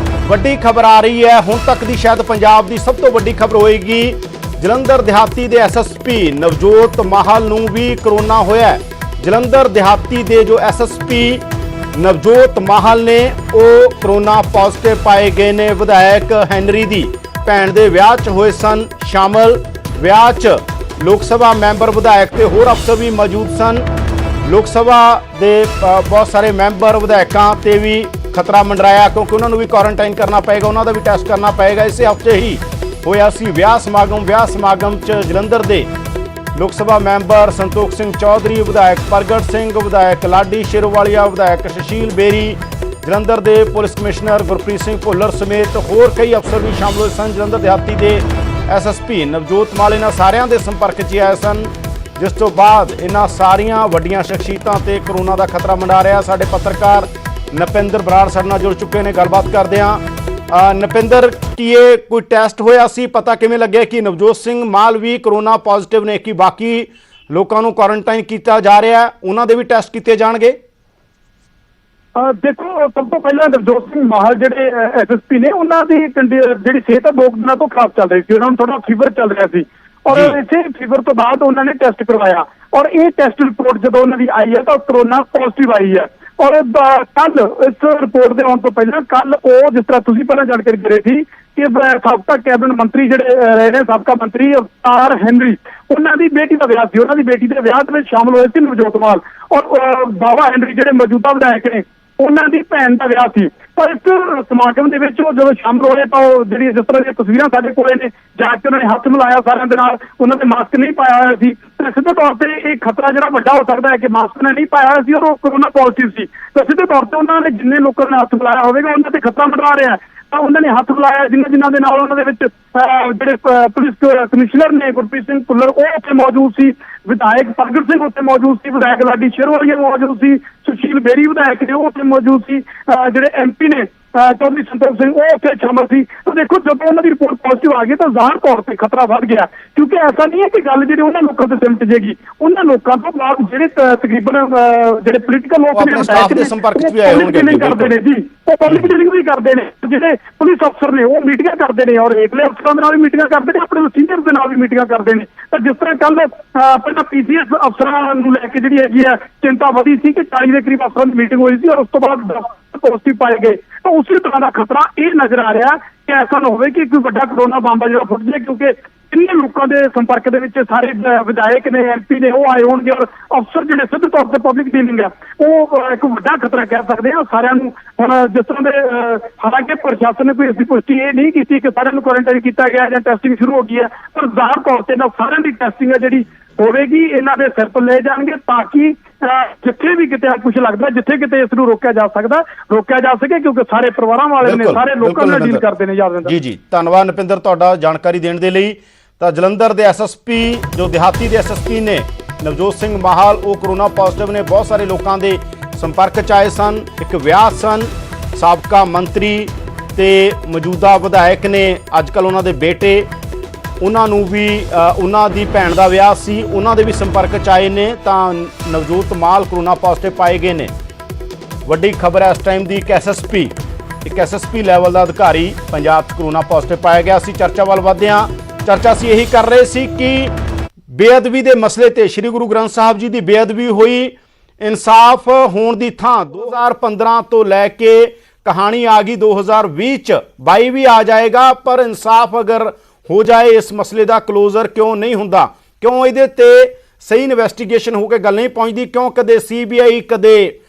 Speaker 1: ਵੱਡੀ ਖਬਰ ਆ ਰਹੀ ਹੈ। ਹੁਣ ਤੱਕ ਦੀ ਸ਼ਾਇਦ ਪੰਜਾਬ ਦੀ ਸਭ ਤੋਂ ਵੱਡੀ ਖਬਰ ਹੋਏਗੀ। ਜਲੰਧਰ ਦਿਹਾਤੀ ਦੇ ਐਸਐਸਪੀ ਨਵਜੋਤ ਮਾਹਲ ਨੂੰ ਵੀ ਕਰੋਨਾ ਹੋਇਆ। ਜਲੰਧਰ ਦਿਹਾਤੀ ਦੇ ਜੋ ਐਸਐਸਪੀ ਨਵਜੋਤ ਮਾਹਲ ਨੇ ਉਹ ਕਰੋਨਾ ਪੋਜ਼ਿਟਿਵ ਪਾਏ ਗਏ ਨੇ। ਵਿਧਾਇਕ ਹੈਨਰੀ ਦੀ ਭੈਣ ਦੇ ਵਿਆਹ 'ਚ ਹੋਏ ਸਨ ਸ਼ਾਮਲ। ਵਿਆਹ 'ਚ ਲੋਕ ਸਭਾ ਮੈਂਬਰ, ਵਿਧਾਇਕ ਤੇ ਹੋਰ ਅਫਸਰ ਵੀ ਮੌਜੂਦ ਸਨ। ਲੋਕ ਸਭਾ ਦੇ ਬਹੁਤ ਸਾਰੇ ਮੈਂਬਰ, ਵਿਧਾਇਕਾਂ ਤੇ ਵੀ ਖਤਰਾ ਮੰਡਰਾਇਆ ਕਿਉਂਕਿ ਉਹਨਾਂ ਨੂੰ ਵੀ ਕੁਆਰੰਟਾਈਨ ਕਰਨਾ ਪਏਗਾ, ਉਹਨਾਂ ਦਾ ਵੀ ਟੈਸਟ ਕਰਨਾ ਪਏਗਾ। ਇਸੇ ਹਫ਼ਤੇ ਹੀ ਹੋਇਆ ਸੀ ਵਿਆਹ ਸਮਾਗਮ। ਵਿਆਹ ਸਮਾਗਮ 'ਚ ਜਲੰਧਰ ਦੇ ਲੋਕ ਸਭਾ ਮੈਂਬਰ ਸੰਤੋਖ ਸਿੰਘ ਚੌਧਰੀ, ਵਿਧਾਇਕ ਪ੍ਰਗਟ ਸਿੰਘ, ਵਿਧਾਇਕ ਲਾਡੀ ਸ਼ੇਰੋਵਾਲੀਆ, ਵਿਧਾਇਕ ਸੁਸ਼ੀਲ ਬੇਰੀ, ਜਲੰਧਰ ਦੇ ਪੁਲਿਸ ਕਮਿਸ਼ਨਰ ਗੁਰਪ੍ਰੀਤ ਸਿੰਘ ਭੁੱਲਰ ਸਮੇਤ ਹੋਰ ਕਈ ਅਫਸਰ ਵੀ ਸ਼ਾਮਲ ਹੋਏ ਸਨ। ਜਲੰਧਰ ਦਿਹਾਤੀ ਦੇ ਐਸਐਸਪੀ ਨਵਜੋਤ ਮਾਲ ਇਹਨਾਂ ਸਾਰਿਆਂ ਦੇ ਸੰਪਰਕ 'ਚ ਆਏ ਸਨ, ਜਿਸ ਤੋਂ ਬਾਅਦ ਇਹਨਾਂ ਸਾਰੀਆਂ ਵੱਡੀਆਂ ਸ਼ਖਸੀਅਤਾਂ ਤੇ ਕਰੋਨਾ ਦਾ ਖਤਰਾ ਮੰਡਾ ਰਿਹਾ। ਸਾਡੇ ਪੱਤਰਕਾਰ ਨਪਿੰਦਰ ਬਰਾੜ ਸਾਡੇ ਨਾਲ ਜੁੜ ਚੁੱਕੇ ਨੇ, ਗੱਲਬਾਤ ਕਰਦੇ ਹਾਂ। ਨਪਿੰਦਰ, ਕੀ ਇਹ ਕੋਈ ਟੈਸਟ ਹੋਇਆ ਸੀ? ਪਤਾ ਕਿਵੇਂ ਲੱਗਿਆ ਕਿ ਨਵਜੋਤ ਸਿੰਘ ਮਾਲ ਵੀ ਕਰੋਨਾ ਪੋਜ਼ਿਟਿਵ ਨੇ, ਕਿ ਬਾਕੀ ਲੋਕਾਂ ਨੂੰ ਕੁਆਰੰਟਾਈਨ ਕੀਤਾ ਜਾ ਰਿਹਾ, ਉਹਨਾਂ ਦੇ ਵੀ ਟੈਸਟ ਕੀਤੇ ਜਾਣਗੇ?
Speaker 9: ਦੇਖੋ, ਸਭ ਤੋਂ ਪਹਿਲਾਂ ਨਵਜੋਤ ਸਿੰਘ ਮਾਹਲ ਜਿਹੜੇ ਐਸਐਸਪੀ ਨੇ ਉਹਨਾਂ ਦੀ ਜਿਹੜੀ ਸਿਹਤ ਹੈ 2 ਦਿਨਾਂ ਤੋਂ ਖਰਾਬ ਚੱਲ ਰਹੀ ਸੀ। ਉਹਨਾਂ ਨੂੰ ਥੋੜਾ ਫੀਵਰ ਚੱਲ ਰਿਹਾ ਸੀ ਔਰ ਇਸੇ ਫੀਵਰ ਤੋਂ ਬਾਅਦ ਉਹਨਾਂ ਨੇ ਟੈਸਟ ਕਰਵਾਇਆ ਔਰ ਇਹ ਟੈਸਟ ਰਿਪੋਰਟ ਜਦੋਂ ਉਹਨਾਂ ਦੀ ਆਈ ਹੈ ਤਾਂ ਕਰੋਨਾ ਪੋਜ਼ਿਟਿਵ ਆਈ ਹੈ। ਔਰ ਕੱਲ ਇਸ ਰਿਪੋਰਟ ਦੇ ਆਉਣ ਤੋਂ ਪਹਿਲਾਂ ਕੱਲ ਉਹ, ਜਿਸ ਤਰ੍ਹਾਂ ਤੁਸੀਂ ਪਹਿਲਾਂ ਜਾਣਕਾਰੀ ਦੇ ਰਹੇ ਸੀ ਕਿ ਸਾਬਕਾ ਕੈਬਨਿਟ ਮੰਤਰੀ ਜਿਹੜੇ ਰਹੇ ਨੇ, ਸਾਬਕਾ ਮੰਤਰੀ ਅਵਤਾਰ ਹੈਨਰੀ, ਉਹਨਾਂ ਦੀ ਬੇਟੀ ਦਾ ਵਿਆਹ ਸੀ। ਉਹਨਾਂ ਦੀ ਬੇਟੀ ਦੇ ਵਿਆਹ ਦੇ ਵਿੱਚ ਸ਼ਾਮਲ ਹੋਏ ਸੀ ਨਵਜੋਤ ਮਾਲ ਔਰ ਬਾਵਾ ਹੈਨਰੀ ਜਿਹੜੇ ਮੌਜੂਦਾ ਵਿਧਾਇਕ ਨੇ, ਉਹਨਾਂ ਦੀ ਭੈਣ ਦਾ ਵਿਆਹ ਸੀ। ਪਰ ਇਸ ਸਮਾਗਮ ਦੇ ਵਿੱਚ ਉਹ ਜਦੋਂ ਸ਼ਾਮਲ ਹੋਏ ਤਾਂ ਉਹ ਜਿਹੜੀ ਜਿਸ ਤਰ੍ਹਾਂ ਦੀਆਂ ਤਸਵੀਰਾਂ ਸਾਡੇ ਕੋਲੇ ਨੇ, ਜਾ ਕੇ ਉਹਨਾਂ ਨੇ ਹੱਥ ਮਿਲਾਇਆ ਸਾਰਿਆਂ ਦੇ ਨਾਲ, ਉਹਨਾਂ ਦੇ ਮਾਸਕ ਨਹੀਂ ਪਾਇਆ ਹੋਇਆ ਸੀ। ਤੇ ਸਿੱਧੇ ਤੌਰ ਤੇ ਇਹ ਖਤਰਾ ਜਿਹੜਾ ਵੱਡਾ ਹੋ ਸਕਦਾ ਹੈ ਕਿ ਮਾਸਕ ਨੇ ਨਹੀਂ ਪਾਇਆ ਹੋਇਆ ਸੀ ਔਰ ਉਹ ਕਰੋਨਾ ਪੋਜ਼ਿਟਿਵ ਸੀ। ਤਾਂ ਸਿੱਧੇ ਤੌਰ ਤੇ ਉਹਨਾਂ ਨੇ ਜਿੰਨੇ ਲੋਕਾਂ ਨੇ ਹੱਥ ਮਿਲਾਇਆ ਹੋਵੇਗਾ ਉਹਨਾਂ ਤੇ ਖਤਰਾ ਮੰਡਰਾ ਰਿਹਾ। ਤਾਂ ਉਹਨਾਂ ਨੇ ਹੱਥ ਮਿਲਾਇਆ ਜਿਨ੍ਹਾਂ ਦੇ ਨਾਲ ਉਹਨਾਂ ਦੇ ਵਿੱਚ ਜਿਹੜੇ ਪੁਲਿਸ ਕਮਿਸ਼ਨਰ ਨੇ ਗੁਰਪ੍ਰੀਤ ਸਿੰਘ ਭੁੱਲਰ ਉਹ ਉੱਥੇ ਮੌਜੂਦ ਸੀ, ਵਿਧਾਇਕ ਪ੍ਰਗਟ ਸਿੰਘ ਉੱਥੇ ਮੌਜੂਦ ਸੀ, ਵਿਧਾਇਕ ਲਾਡੀ ਸ਼ੇਰੋਵਾਲੀਆ ਮੌਜੂਦ ਸੀ, ਸੁਸ਼ੀਲ ਬੇਰੀ ਵਿਧਾਇਕ ਨੇ ਉਹ ਉੱਥੇ ਮੌਜੂਦ ਸੀ, ਜਿਹੜੇ ਐਮਪੀ ਨੇ ਚੌਧਰੀ ਸੰਤੋਖ ਸਿੰਘ ਉਹ ਉੱਥੇ ਸ਼ਾਮਲ ਸੀ। ਤਾਂ ਦੇਖੋ, ਜਦੋਂ ਉਹਨਾਂ ਦੀ ਰਿਪੋਰਟ ਪੋਜ਼ਿਟਿਵ ਆ ਗਈ ਤਾਂ ਜ਼ਾਹਰ ਤੌਰ ਤੇ ਖਤਰਾ ਵੱਧ ਗਿਆ, ਕਿਉਂਕਿ ਐਸਾ ਨਹੀਂ ਹੈ ਕਿ ਗੱਲ ਜਿਹੜੀ ਉਹਨਾਂ ਲੋਕਾਂ ਤੇ ਸਿਮਟ ਜੇਗੀ। ਉਹਨਾਂ ਲੋਕਾਂ ਤੋਂ ਬਾਅਦ ਜਿਹੜੇ ਤਕਰੀਬਨ ਜਿਹੜੇ ਪੋਲੀਟੀਕਲ ਲੋਕ ਨੇ
Speaker 1: ਸਟਾਫ ਦੇ ਸੰਪਰਕ 'ਚ ਵੀ ਆਏ ਹੋਣਗੇ,
Speaker 9: ਕਰਦੇ ਨੇ ਜੀ, ਉਹ ਪਬਲਿਕ ਡੀਲਿੰਗ ਵੀ ਕਰਦੇ ਨੇ। ਜਿਹੜੇ ਪੁਲਿਸ ਅਫਸਰ ਨੇ ਉਹ ਮੀਟਿੰਗਾਂ ਕਰਦੇ ਨੇ ਔਰ ਹੇਠਲੇ ਅਫਸਰਾਂ ਦੇ ਨਾਲ ਵੀ ਮੀਟਿੰਗਾਂ ਕਰਦੇ ਨੇ, ਆਪਣੇ ਸੀਨੀਅਰ ਦੇ ਨਾਲ ਵੀ ਮੀਟਿੰਗਾਂ ਕਰਦੇ ਨੇ। ਤਾਂ ਜਿਸ ਤਰ੍ਹਾਂ ਕੱਲ ਪਹਿਲਾਂ ਪੀਸੀਐਸ ਅਫਸਰਾਂ ਨੂੰ ਲੈ ਕੇ ਜਿਹੜੀ ਹੈਗੀ ਹੈ ਚਿੰਤਾ ਵਧੀ ਸੀ ਕਿ 40 ਦੇ ਕਰੀਬ ਅਫਸਰਾਂ ਦੀ ਮੀਟਿੰਗ ਹੋਈ ਸੀ ਔਰ ਉਸ ਤੋਂ ਬਾਅਦ ਪੋਜ਼ਿਟਿਵ ਪਾਏ ਗਏ। ਤਾਂ ਉਸੇ ਤਰ੍ਹਾਂ ਦਾ ਖਤਰਾ ਇਹ ਨਜ਼ਰ ਆ ਰਿਹਾ ਕਿ ਐਸਾ ਨਾ ਹੋਵੇ ਕਿ ਕੋਈ ਵੱਡਾ ਕਰੋਨਾ ਬੰਬ ਜਿਹੜਾ ਫੁੱਟ ਜਾਏ, ਕਿਉਂਕਿ ਕਿੰਨੇ ਲੋਕਾਂ ਦੇ ਸੰਪਰਕ ਦੇ ਵਿੱਚ ਸਾਰੇ ਵਿਧਾਇਕ ਨੇ, ਐਮਪੀ ਨੇ ਉਹ ਆਏ ਹੋਣਗੇ ਔਰ ਅਫਸਰ ਜਿਹੜੇ ਸਿੱਧੇ ਤੌਰ ਤੇ ਪਬਲਿਕ ਡੀਲਿੰਗ ਹੈ ਉਹ ਇੱਕ ਵੱਡਾ ਖਤਰਾ ਕਹਿ ਸਕਦੇ ਆ ਸਾਰਿਆਂ ਨੂੰ। ਹੁਣ ਜਿਸ ਤਰ੍ਹਾਂ ਦੇ ਹਾਲਾਂਕਿ ਪ੍ਰਸ਼ਾਸਨ ਨੇ ਕੋਈ ਇਸ ਦੀ ਪੁਸ਼ਟੀ ਇਹ ਨਹੀਂ ਕੀਤੀ ਕਿ ਸਾਰਿਆਂ ਨੂੰ ਕੁਆਰੰਟਾਈਨ ਕੀਤਾ ਗਿਆ ਜਾਂ ਟੈਸਟਿੰਗ ਸ਼ੁਰੂ ਹੋ ਗਈ ਹੈ, ਪਰ ਜ਼ਾਹਰ ਤੌਰ ਤੇ ਨਾ ਸਾਰਿਆਂ ਦੀ ਟੈਸਟਿੰਗ ਹੈ ਜਿਹੜੀ ਹੋਵੇਗੀ, ਇਹਨਾਂ ਦੇ ਸਿਰ ਤੋਂ ਲੈ ਜਾਣਗੇ ਤਾਂ ਕਿ ਜਿੱਥੇ ਵੀ ਕਿਤੇ ਕੁਝ ਲੱਗਦਾ, ਜਿੱਥੇ ਕਿਤੇ ਇਸ ਨੂੰ ਰੋਕਿਆ ਜਾ ਸਕਦਾ ਰੋਕਿਆ ਜਾ ਸਕੇ, ਕਿਉਂਕਿ ਸਾਰੇ ਪਰਿਵਾਰਾਂ ਵਾਲੇ ਨੇ, ਸਾਰੇ ਲੋਕਾਂ ਨਾਲ ਡੀਲ ਕਰਦੇ ਨੇ। ਯਾਦਵਿੰਦਰ
Speaker 1: ਜੀ ਧੰਨਵਾਦ ਨਪਿੰਦਰ ਤੁਹਾਡਾ ਜਾਣਕਾਰੀ ਦੇਣ ਦੇ ਲਈ। ਤਾਂ ਜਲੰਧਰ ਦੇ ਐਸਐਸਪੀ ਜੋ ਦਿਹਾਤੀ ਦੇ ਐਸਐਸਪੀ ਨੇ ਨਵਜੋਤ ਸਿੰਘ ਮਾਹਲ, ਉਹ ਕਰੋਨਾ ਪੋਜ਼ਿਟਿਵ ਨੇ। ਬਹੁਤ ਸਾਰੇ ਲੋਕਾਂ ਦੇ ਸੰਪਰਕ 'ਚ ਆਏ ਸਨ। ਇੱਕ ਵਿਆਹ ਸਨ, ਸਾਬਕਾ ਮੰਤਰੀ ਤੇ ਮੌਜੂਦਾ ਵਿਧਾਇਕ ਨੇ, ਅੱਜ ਕੱਲ੍ਹ ਉਹਨਾਂ ਦੇ ਬੇਟੇ, ਉਹਨਾਂ ਨੂੰ ਵੀ ਉਹਨਾਂ ਦੀ ਭੈਣ ਦਾ ਵਿਆਹ ਸੀ, ਉਹਨਾਂ ਦੇ ਵੀ ਸੰਪਰਕ 'ਚ ਆਏ ਨੇ। ਤਾਂ ਨਵਜੋਤ ਮਾਹਲ ਕਰੋਨਾ ਪੋਜ਼ਿਟਿਵ ਪਾਏ ਗਏ ਨੇ। ਵੱਡੀ ਖਬਰ ਹੈ ਇਸ ਟਾਈਮ ਦੀ, ਇੱਕ ਐਸਐਸਪੀ ਲੈਵਲ ਦਾ ਅਧਿਕਾਰੀ ਪੰਜਾਬ 'ਚ ਕਰੋਨਾ ਪੋਜ਼ਿਟਿਵ ਪਾਇਆ ਗਿਆ ਸੀ। ਚਰਚਾ ਵੱਲ ਵਧਦੇ ਹਾਂ। ਚਰਚਾ ਅਸੀਂ ਇਹੀ ਕਰ ਰਹੇ ਸੀ ਕਿ ਬੇਅਦਬੀ ਦੇ ਮਸਲੇ ਤੇ, ਸ਼੍ਰੀ ਗੁਰੂ ਗ੍ਰੰਥ ਸਾਹਿਬ ਜੀ ਦੀ ਬੇਅਦਬੀ ਹੋਈ, ਇਨਸਾਫ ਹੋਣ ਦੀ ਥਾਂ 2015 ਤੋਂ ਲੈ ਕੇ ਕਹਾਣੀ ਆ ਗਈ 2020 ਚ, 22 ਵੀ ਆ ਜਾਏਗਾ, ਪਰ ਇਨਸਾਫ ਅਗਰ ਹੋ ਜਾਏ ਇਸ ਮਸਲੇ ਦਾ ਕਲੋਜ਼ਰ ਕਿਉਂ ਨਹੀਂ ਹੁੰਦਾ? ਕਿਉਂ ਇਹਦੇ ਤੇ ਸਹੀ ਇਨਵੈਸਟੀਗੇਸ਼ਨ ਹੋ ਕੇ ਗੱਲ ਨਹੀਂ ਪਹੁੰਚਦੀ? ਕਿਉਂ ਕਦੇ ਸੀਬੀਆਈ, ਕਦੇ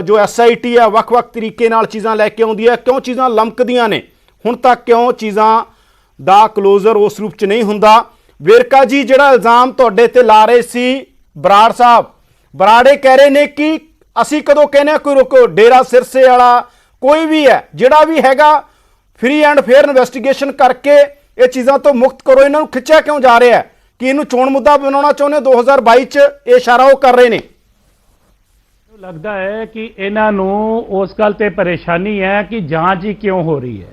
Speaker 1: ਜੋ ਐਸਆਈਟੀ ਆ, ਵੱਖ-ਵੱਖ ਤਰੀਕੇ ਨਾਲ ਚੀਜ਼ਾਂ ਲੈ ਕੇ ਆਉਂਦੀ ਹੈ? ਕਿਉਂ ਚੀਜ਼ਾਂ ਲਮਕਦੀਆਂ ਨੇ? ਹੁਣ ਤੱਕ ਕਿਉਂ ਚੀਜ਼ਾਂ ਦਾ ਕਲੋਜ਼ਰ ਉਸ ਰੂਪ ਚ ਨਹੀਂ ਹੁੰਦਾ? ਵੇਰਕਾ ਜੀ, ਜਿਹੜਾ ਇਲਜ਼ਾਮ ਤੁਹਾਡੇ ਤੇ ਲਾ ਰਹੇ ਸੀ ਬਰਾੜ ਸਾਹਿਬ, ਬਰਾੜੇ ਕਹਿ ਰਹੇ ਨੇ ਕਿ ਅਸੀਂ ਕਦੋਂ ਕਹਿੰਦੇ ਕੋਈ ਰੁਕੋ, ਡੇਰਾ ਸਿਰਸੇ ਵਾਲਾ ਕੋਈ ਵੀ ਹੈ, ਜਿਹੜਾ ਵੀ ਹੈਗਾ, ਫ੍ਰੀ ਐਂਡ ਫੇਅਰ ਇਨਵੈਸਟੀਗੇਸ਼ਨ ਕਰਕੇ ਇਹ ਚੀਜ਼ਾਂ ਤੋਂ ਮੁਕਤ ਕਰੋ। ਇਹਨਾਂ ਨੂੰ ਖਿੱਚਿਆ ਕਿਉਂ ਜਾ ਰਿਹਾ ਹੈ ਕਿ ਇਹਨੂੰ ਚੋਣ ਮੁੱਦਾ ਬਣਾਉਣਾ ਚਾਹੁੰਦੇ 2022 ਚ? ਇਹ ਇਸ਼ਾਰਾ ਉਹ ਕਰ ਰਹੇ ਨੇ।
Speaker 5: ਲੱਗਦਾ ਹੈ ਕਿ ਇਹਨਾਂ ਨੂੰ ਉਸ ਗੱਲ ਤੇ ਪਰੇਸ਼ਾਨੀ ਹੈ ਕਿ ਜਾਂਚ ਹੀ ਕਿਉਂ ਹੋ ਰਹੀ ਹੈ।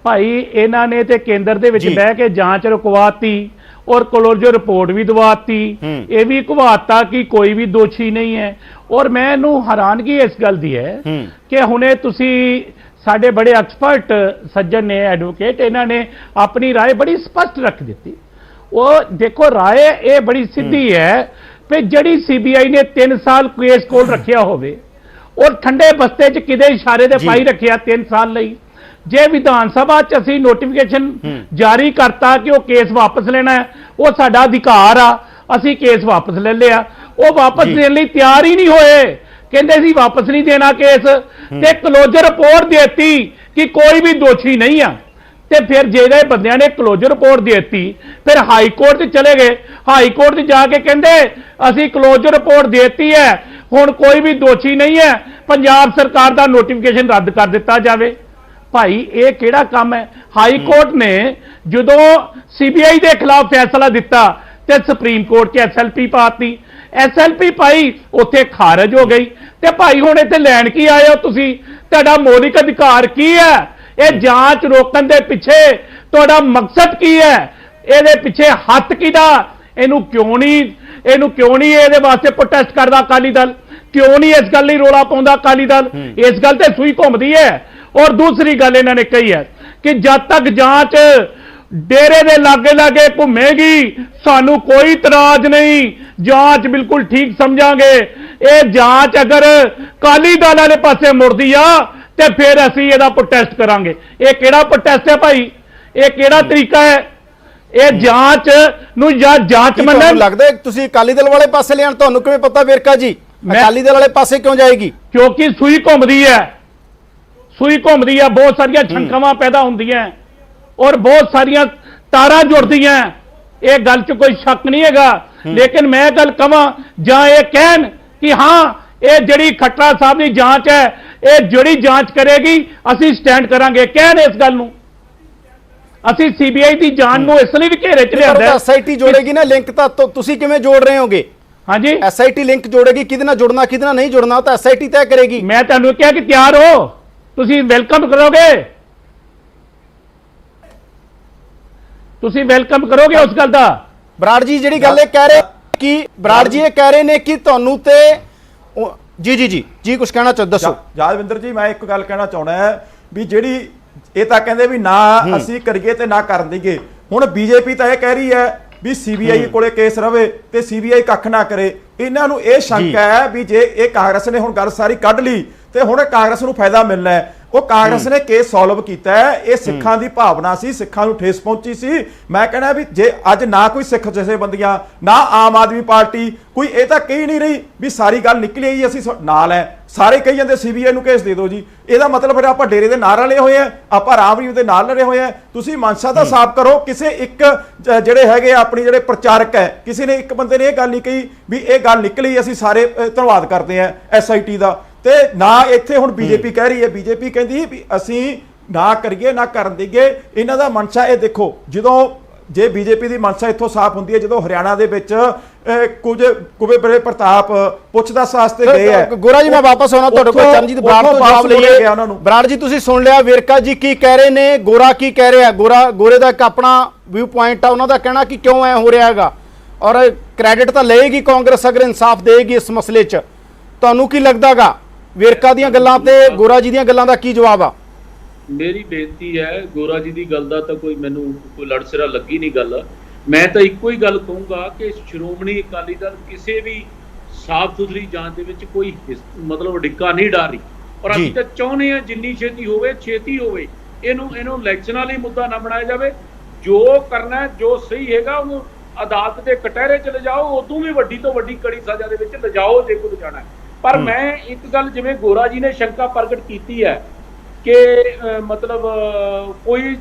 Speaker 5: ਭਾਈ ਇਹਨਾਂ ਨੇ ਤੇ ਕੇਂਦਰ ਦੇ ਵਿੱਚ ਬਹਿ ਕੇ ਜਾਂਚ ਰੁਕਵਾਤੀ ਔਰ ਕਲੋਜ਼ਰ ਰਿਪੋਰਟ ਵੀ ਦਵਾਤੀ, ਇਹ ਵੀ ਘਵਾਤਾ ਕਿ ਕੋਈ ਵੀ ਦੋਸ਼ੀ ਨਹੀਂ ਹੈ। ਔਰ ਮੈਨੂੰ ਹੈਰਾਨਗੀ ਇਸ ਗੱਲ ਦੀ ਹੈ ਕਿ ਹੁਣੇ ਤੁਸੀਂ ਸਾਡੇ ਬੜੇ ਐਕਸਪਰਟ ਸੱਜਣ ਨੇ, ਐਡਵੋਕੇਟ, ਇਹਨਾਂ ਨੇ ਆਪਣੀ رائے ਬੜੀ ਸਪਸ਼ਟ ਰੱਖ ਦਿੱਤੀ। ਉਹ ਦੇਖੋ رائے ਇਹ ਬੜੀ ਸਿੱਧੀ ਹੈ ਕਿ ਜਿਹੜੀ ਸੀਬੀਆਈ ਨੇ 3 ਸਾਲ ਕੇਸ ਕੋਲ ਰੱਖਿਆ ਹੋਵੇ ਔਰ ਠੰਡੇ ਬਸਤੇ 'ਚ ਕਿਤੇ ਇਸ਼ਾਰੇ ਦੇ ਪਾਈ ਰੱਖਿਆ 3 ਸਾਲ ਲਈ, ਜੇ ਵਿਧਾਨ ਸਭਾ 'ਚ ਅਸੀਂ ਨੋਟੀਫਿਕੇਸ਼ਨ ਜਾਰੀ ਕਰਤਾ ਕਿ ਉਹ ਕੇਸ ਵਾਪਸ ਲੈਣਾ ਹੈ, ਉਹ ਸਾਡਾ ਅਧਿਕਾਰ ਆ, ਅਸੀਂ ਕੇਸ ਵਾਪਸ ਲੈ ਲਿਆ, ਉਹ ਵਾਪਸ ਦੇਣ ਲਈ ਤਿਆਰ ਹੀ ਨਹੀਂ ਹੋਏ, ਕਹਿੰਦੇ ਸੀ ਵਾਪਸ ਨਹੀਂ ਦੇਣਾ ਕੇਸ, ਤੇ ਕਲੋਜ਼ਰ ਰਿਪੋਰਟ ਦੇਤੀ ਕਿ ਕੋਈ ਵੀ ਦੋਸ਼ੀ ਨਹੀਂ ਆ। ਤੇ ਫਿਰ ਜਿਹੜੇ ਬੰਦਿਆਂ ਨੇ ਕਲੋਜ਼ਰ ਰਿਪੋਰਟ ਦੇਤੀ, ਫਿਰ ਹਾਈ ਕੋਰਟ 'ਚ ਚਲੇ ਗਏ, ਹਾਈ ਕੋਰਟ 'ਚ ਜਾ ਕੇ ਕਹਿੰਦੇ ਅਸੀਂ ਕਲੋਜ਼ਰ ਰਿਪੋਰਟ ਦੇਤੀ ਹੈ, ਹੁਣ ਕੋਈ ਵੀ ਦੋਸ਼ੀ ਨਹੀਂ ਹੈ, ਪੰਜਾਬ ਸਰਕਾਰ ਦਾ ਨੋਟੀਫਿਕੇਸ਼ਨ ਰੱਦ ਕਰ ਦਿੱਤਾ ਜਾਵੇ। ਭਾਈ ਇਹ ਕਿਹੜਾ ਕੰਮ ਹੈ? ਹਾਈ ਕੋਰਟ ਨੇ ਜਦੋਂ ਸੀਬੀਆਈ ਦੇ ਖਿਲਾਫ ਫੈਸਲਾ ਦਿੱਤਾ ਤੇ ਸੁਪਰੀਮ ਕੋਰਟ 'ਚ ਐਸਐਲਪੀ ਪਾਤੀ, ਐਸਐਲਪੀ ਪਾਈ, ਉੱਥੇ ਖਾਰਜ ਹੋ ਗਈ। ਤੇ ਭਾਈ ਹੁਣ ਇੱਥੇ ਲੈਣ ਕੀ ਆਏ ਹੋ ਤੁਸੀਂ? ਤੁਹਾਡਾ ਮੌਲਿਕ ਅਧਿਕਾਰ ਕੀ ਹੈ? ਇਹ ਜਾਂਚ ਰੋਕਣ ਦੇ ਪਿੱਛੇ ਤੁਹਾਡਾ ਮਕਸਦ ਕੀ ਹੈ? ਇਹਦੇ ਪਿੱਛੇ ਹੱਥ ਕਿਹਦਾ? ਇਹਨੂੰ ਕਿਉਂ ਨਹੀਂ ਇਹਦੇ ਵਾਸਤੇ ਪ੍ਰੋਟੈਸਟ ਕਰਦਾ ਅਕਾਲੀ ਦਲ? ਕਿਉਂ ਨਹੀਂ ਇਸ ਗੱਲ ਲਈ ਰੋਲਾ ਪਾਉਂਦਾ ਅਕਾਲੀ ਦਲ? ਇਸ ਗੱਲ ਤੇ ਸੂਈ ਘੁੰਮਦੀ ਹੈ। ਔਰ ਦੂਸਰੀ ਗੱਲ ਇਹਨਾਂ ਨੇ ਕਹੀ ਹੈ ਕਿ ਜਦ ਤੱਕ ਜਾਂਚ ਡੇਰੇ ਦੇ ਲਾਗੇ ਘੁੰਮੇਗੀ ਸਾਨੂੰ ਕੋਈ ਇਤਰਾਜ਼ ਨਹੀਂ, ਜਾਂਚ ਬਿਲਕੁਲ ਠੀਕ ਸਮਝਾਂਗੇ। ਇਹ ਜਾਂਚ ਅਗਰ ਅਕਾਲੀ ਦਲ ਵਾਲੇ ਪਾਸੇ ਮੁੜਦੀ ਆ ਤੇ ਫਿਰ ਅਸੀਂ ਇਹਦਾ ਪ੍ਰੋਟੈਸਟ ਕਰਾਂਗੇ। ਇਹ ਕਿਹੜਾ ਪ੍ਰੋਟੈਸਟ ਹੈ ਭਾਈ? ਇਹ ਕਿਹੜਾ ਤਰੀਕਾ ਹੈ? ਇਹ ਜਾਂਚ ਨੂੰ ਜਾਂ ਜਾਂਚ ਮੰਨਣ
Speaker 1: ਲੱਗਦਾ ਤੁਸੀਂ ਅਕਾਲੀ ਦਲ ਵਾਲੇ ਪਾਸੇ ਲਿਆਣ, ਤੁਹਾਨੂੰ ਕਿਵੇਂ ਪਤਾ ਵੇਰਕਾ ਜੀ ਅਕਾਲੀ ਦਲ ਵਾਲੇ ਪਾਸੇ ਕਿਉਂ ਜਾਏਗੀ?
Speaker 5: ਕਿਉਂਕਿ ਸੂਈ ਘੁੰਮਦੀ ਹੈ, ਬਹੁਤ ਸਾਰੀਆਂ ਛੰਕਾਵਾਂ ਪੈਦਾ ਹੁੰਦੀਆਂ ਔਰ ਬਹੁਤ ਸਾਰੀਆਂ ਤਾਰਾਂ ਜੁੜਦੀਆਂ। ਇਹ ਗੱਲ 'ਚ ਕੋਈ ਸ਼ੱਕ ਨਹੀਂ ਹੈਗਾ। ਲੇਕਿਨ ਮੈਂ ਗੱਲ ਕਵਾਂ ਜਾਂ ਇਹ ਕਹਿਣ ਕਿ ਹਾਂ ਇਹ ਜਿਹੜੀ ਖੱਟੜਾ ਸਾਹਿਬ ਦੀ ਜਾਂਚ ਹੈ, ਇਹ ਜਿਹੜੀ ਜਾਂਚ ਕਰੇਗੀ ਅਸੀਂ ਸਟੈਂਡ ਕਰਾਂਗੇ, ਕਹਿਣ ਇਸ ਗੱਲ ਨੂੰ। ਅਸੀਂ ਸੀਬੀਆਈ ਦੀ ਜਾਂਚ ਨੂੰ ਇਸ ਲਈ ਵੀ ਘੇਰੇ 'ਚ ਲਿਆਂਦਾ।
Speaker 1: ਐਸਆਈਟੀ ਜੋੜੇਗੀ ਨਾ ਲਿੰਕ, ਤਾਂ ਤੁਸੀਂ ਕਿਵੇਂ ਜੋੜ ਰਹੇ ਹੋਗੇ?
Speaker 5: ਹਾਂਜੀ,
Speaker 1: ਐਸਆਈਟੀ ਲਿੰਕ ਜੋੜੇਗੀ, ਕਿਹਦੇ ਨਾਲ ਜੁੜਨਾ ਕਿਹਦੇ ਨਾਲ ਨਹੀਂ ਜੁੜਨਾ ਤਾਂ ਐਸਆਈਟੀ ਤੈਅ ਕਰੇਗੀ।
Speaker 5: ਮੈਂ ਤੁਹਾਨੂੰ ਕਿਹਾ ਕਿ ਤਿਆਰ ਹੋ, ਤੁਸੀਂ ਵੈਲਕਮ ਕਰੋਗੇ, ਤੁਸੀਂ ਵੈਲਕਮ ਕਰੋਗੇ ਉਸ ਗੱਲ ਦਾ।
Speaker 1: ਬਰਾੜ ਜੀ ਜਿਹੜੀ ਗੱਲ ਇਹ ਕਹਿ ਰਹੇ ਕਿ ਬਰਾੜ ਜੀ ਇਹ ਕਹਿ ਰਹੇ ਨੇ ਕਿ ਤੁਹਾਨੂੰ ਤੇ ਜੀ ਕੁਝ ਕਹਿਣਾ ਚਾਹ ਦੱਸੋ।
Speaker 7: ਯਾਦਵਿੰਦਰ ਜੀ, ਮੈਂ ਇੱਕ ਗੱਲ ਕਹਿਣਾ ਚਾਹੁੰਦਾ ਹੈ ਵੀ ਜਿਹੜੀ ਇਹ ਤਾਂ ਕਹਿੰਦੇ ਵੀ ਨਾ ਅਸੀਂ ਕਰੀਏ ਤੇ ਨਾ ਕਰਨ ਦੇਈਏ। ਹੁਣ ਬੀਜੇਪੀ ਤਾਂ ਇਹ ਕਹਿ ਰਹੀ ਹੈ ਵੀ ਸੀਬੀਆਈ ਕੋਲੇ ਕੇਸ ਰਵੇ ਤੇ ਸੀਬੀਆਈ ਕੱਖ ਨਾ ਕਰੇ। ਇਹਨਾਂ ਨੂੰ ਇਹ ਸ਼ੰਕਾ ਹੈ ਵੀ ਜੇ ਇਹ ਕਾਂਗਰਸ ਨੇ ਹੁਣ ਗੱਲ ਸਾਰੀ ਕੱਢ ਲਈ ਤੇ ਹੁਣ ਕਾਂਗਰਸ ਨੂੰ ਫਾਇਦਾ ਮਿਲਣਾ ਹੈ। ਉਹ ਕਾਂਗਰਸ ਨੇ ਕੇਸ ਸੋਲਵ ਕੀਤਾ ਹੈ, ਇਹ ਸਿੱਖਾਂ ਦੀ ਭਾਵਨਾ ਸੀ, ਸਿੱਖਾਂ ਨੂੰ ਠੇਸ ਪਹੁੰਚੀ ਸੀ। ਮੈਂ ਕਹਿਣਾ ਵੀ ਜੇ ਅੱਜ ਨਾ ਕੋਈ ਸਿੱਖ ਜਥੇਬੰਦੀਆਂ, ਨਾ ਆਮ ਆਦਮੀ ਪਾਰਟੀ, ਕੋਈ ਇਹ ਤਾਂ ਕਹੀ ਨਹੀਂ ਰਹੀ ਵੀ ਸਾਰੀ ਗੱਲ ਨਿਕਲੀ ਆਈ ਅਸੀਂ ਨਾਲ ਹੈ। ਸਾਰੇ ਕਹੀ ਜਾਂਦੇ ਸੀਬੀਆਈ ਨੂੰ ਕੇਸ ਦੇ ਦਿਓ ਜੀ। ਇਹਦਾ ਮਤਲਬ ਫਿਰ ਆਪਾਂ ਡੇਰੇ ਦੇ ਨਾਲ ਰਲੇ ਹੋਏ ਆ, ਆਪਾਂ ਰਾਮ ਰਹੀਮ ਦੇ ਨਾਲ ਲੜੇ ਹੋਏ ਆ। ਤੁਸੀਂ ਮਨਸ਼ਾ ਦਾ ਸਾਫ਼ ਕਰੋ। ਕਿਸੇ ਇੱਕ ਜਿਹੜੇ ਹੈਗੇ ਆ ਆਪਣੀ ਜਿਹੜੇ ਪ੍ਰਚਾਰਕ ਹੈ, ਕਿਸੇ ਨੇ ਇੱਕ ਬੰਦੇ ਨੇ ਇਹ ਗੱਲ ਨਹੀਂ ਕਹੀ ਵੀ ਇਹ ਗੱਲ ਨਿਕਲੀ, ਅਸੀਂ ਸਾਰੇ ਧੰਨਵਾਦ ਕਰਦੇ ਆ SIT ਦਾ। ਤੇ ਨਾ ਇੱਥੇ ਹੁਣ ਬੀਜੇਪੀ ਕਹਿ ਰਹੀ ਹੈ, ਬੀਜੇਪੀ ਕਹਿੰਦੀ ਵੀ ਅਸੀਂ ਨਾ ਕਰੀਏ ਨਾ ਕਰਨ ਦੇਈਏ। ਇਹਨਾਂ ਦਾ ਮਨਸ਼ਾ ਇਹ ਦੇਖੋ, ਜਦੋਂ ਜੇ ਬੀਜੇਪੀ ਦੀ ਮਨਸ਼ਾ ਇੱਥੋਂ ਸਾਫ਼ ਹੁੰਦੀ ਹੈ, ਜਦੋਂ ਹਰਿਆਣਾ ਦੇ ਵਿੱਚ ਕੁਝ ਕੁਬੇ ਬੜੇ ਪ੍ਰਤਾਪ ਪੁੱਛਦਾਸ ਵਾਸਤੇ ਗਏ ਆ।
Speaker 1: ਗੋਰਾ ਜੀ, ਮੈਂ ਵਾਪਸ ਆਉਣਾ ਤੁਹਾਡੇ ਕੋਲ, ਚਰਨਜੀਤ ਬਰਾੜ ਤੋਂ ਜਵਾਬ ਲਈਏ। ਬਰਾੜ ਜੀ, ਤੁਸੀਂ ਸੁਣ ਲਿਆ ਵੇਰਕਾ ਜੀ ਕੀ ਕਹਿ ਰਹੇ ਨੇ, ਗੋਰਾ ਕੀ ਕਹਿ ਰਿਹਾ। ਗੋਰੇ ਦਾ ਇੱਕ ਆਪਣਾ ਵਿਊ ਪੁਆਇੰਟ ਆ, ਉਹਨਾਂ ਦਾ ਕਹਿਣਾ ਕਿ ਕਿਉਂ ਐ ਹੋ ਰਿਹਾ ਹੈਗਾ, ਔਰ ਕ੍ਰੈਡਿਟ ਤਾਂ ਲਏਗੀ ਕਾਂਗਰਸ ਅਗਰ ਇਨਸਾਫ ਦੇਗੀ ਇਸ ਮਸਲੇ 'ਚ। ਤੁਹਾਨੂੰ ਕੀ ਲੱਗਦਾਗਾ ਵੇਰਕਾ ਦੀਆਂ ਗੱਲਾਂ ਤੇ ਗੋਰਾ ਜੀ ਦੀਆਂ ਗੱਲਾਂ ਦਾ ਕੀ ਜਵਾਬ ਆ?
Speaker 6: ਮੇਰੀ ਬੇਨਤੀ ਹੈ, ਗੋਰਾ ਜੀ ਦੀ ਗੱਲ ਦਾ ਤਾਂ ਮੈਨੂੰ ਕੋਈ ਲੜਸਿਰਾ ਲੱਗੀ ਨਹੀਂ ਗੱਲ। ਮੈਂ ਤਾਂ ਇੱਕੋ ਹੀ ਗੱਲ ਕਹੂੰਗਾ ਕਿ ਸ਼੍ਰੋਮਣੀ ਅਕਾਲੀ ਦਲ ਕਿਸੇ ਵੀ ਸਾਫ਼ ਸੁਥਰੀ ਜਾਂਚ ਦੇ ਵਿੱਚ ਕੋਈ ਮਤਲਬ ਡਿੱਕਾ ਨਹੀਂ ਡਾਲ ਰਹੀ, ਔਰ ਅਸੀਂ ਤਾਂ ਚਾਹੁੰਦੇ ਹਾਂ ਜਿੰਨੀ ਛੇਤੀ ਹੋਵੇ ਇਹਨੂੰ ਇਲੈਕਸ਼ਨਾਂ ਲਈ ਮੁੱਦਾ ਨਾ ਬਣਾਇਆ ਜਾਵੇ। ਜੋ ਕਰਨਾ, ਜੋ ਸਹੀ ਹੈਗਾ ਉਹਨੂੰ ਅਦਾਲਤ ਦੇ ਕਟਹਿਰੇ ਚ ਲਿਜਾਓ, ਉਦੋਂ ਵੀ ਵੱਡੀ ਤੋਂ ਵੱਡੀ ਕੜੀ ਸਜ਼ਾ ਦੇ ਵਿੱਚ ਲਿਜਾਓ ਜੇ ਕੋਈ ਜਾਣਾ। ਪਰ ਮੈਂ ਇੱਕ ਗੱਲ, ਜਿਵੇਂ ਗੋਰਾ ਜੀ ਨੇ ਸ਼ੰਕਾ ਪ੍ਰਗਟ ਕੀਤੀ ਹੈ ਕਿ ਮਤਲਬ ਕੋਈ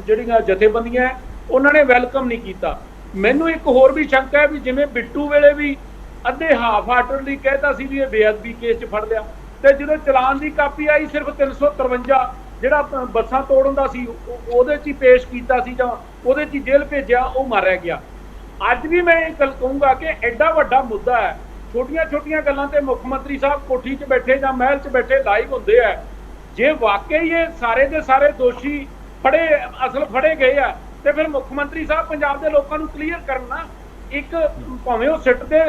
Speaker 6: ਜਿਹੜੀਆਂ ਜਥੇਬੰਦੀਆਂ ਉਹਨਾਂ ਨੇ ਵੈਲਕਮ ਨਹੀਂ ਕੀਤਾ। ਮੈਨੂੰ ਇੱਕ ਹੋਰ ਵੀ ਸ਼ੰਕਾ ਹੈ ਵੀ ਜਿਵੇਂ ਬਿੱਟੂ ਵੇਲੇ ਵੀ ਅੱਧੇ ਹਾਫ ਹਾਰਟਡਲੀ ਕਹਿਤਾ ਸੀ ਵੀ ਇਹ ਬੇਅਦਬੀ ਕੇਸ 'ਚ ਫੜ ਲਿਆ, ਤੇ ਜਦੋਂ ਚਲਾਨ ਦੀ ਕਾਪੀ ਆਈ ਸਿਰਫ 353 ਜਿਹੜਾ ਬੱਸਾਂ ਤੋੜਨ ਦਾ ਸੀ ਉਹਦੇ 'ਚ ਹੀ ਪੇਸ਼ ਕੀਤਾ ਸੀ ਜਾਂ ਉਹਦੇ 'ਚ ਹੀ ਜੇਲ੍ਹ ਭੇਜਿਆ, ਉਹ ਮਾਰਿਆ ਗਿਆ। ਅੱਜ ਵੀ ਮੈਂ ਇਹ ਗੱਲ ਕਹੂੰਗਾ ਕਿ ਐਡਾ ਵੱਡਾ ਮੁੱਦਾ ਹੈ, ਛੋਟੀਆਂ ਗੱਲਾਂ ਤੇ ਮੁੱਖ ਮੰਤਰੀ ਸਾਹਿਬ ਕੋਠੀ 'ਚ ਬੈਠੇ ਜਾਂ ਮਹਿਲ 'ਚ ਬੈਠੇ ਲਾਈਵ ਹੁੰਦੇ ਆ। ਜੇ ਵਾਕਈ ਇਹ ਸਾਰੇ ਦੇ ਸਾਰੇ ਦੋਸ਼ੀ ਫੜੇ ਗਏ ਆ, ਤੇ ਫਿਰ ਮੁੱਖ ਮੰਤਰੀ ਸਾਹਿਬ ਪੰਜਾਬ ਦੇ ਲੋਕਾਂ ਨੂੰ ਕਲੀਅਰ ਕਰਨਾ। ਇੱਕ ਭਾਵੇਂ ਉਹ ਸਿੱਟ ਦੇ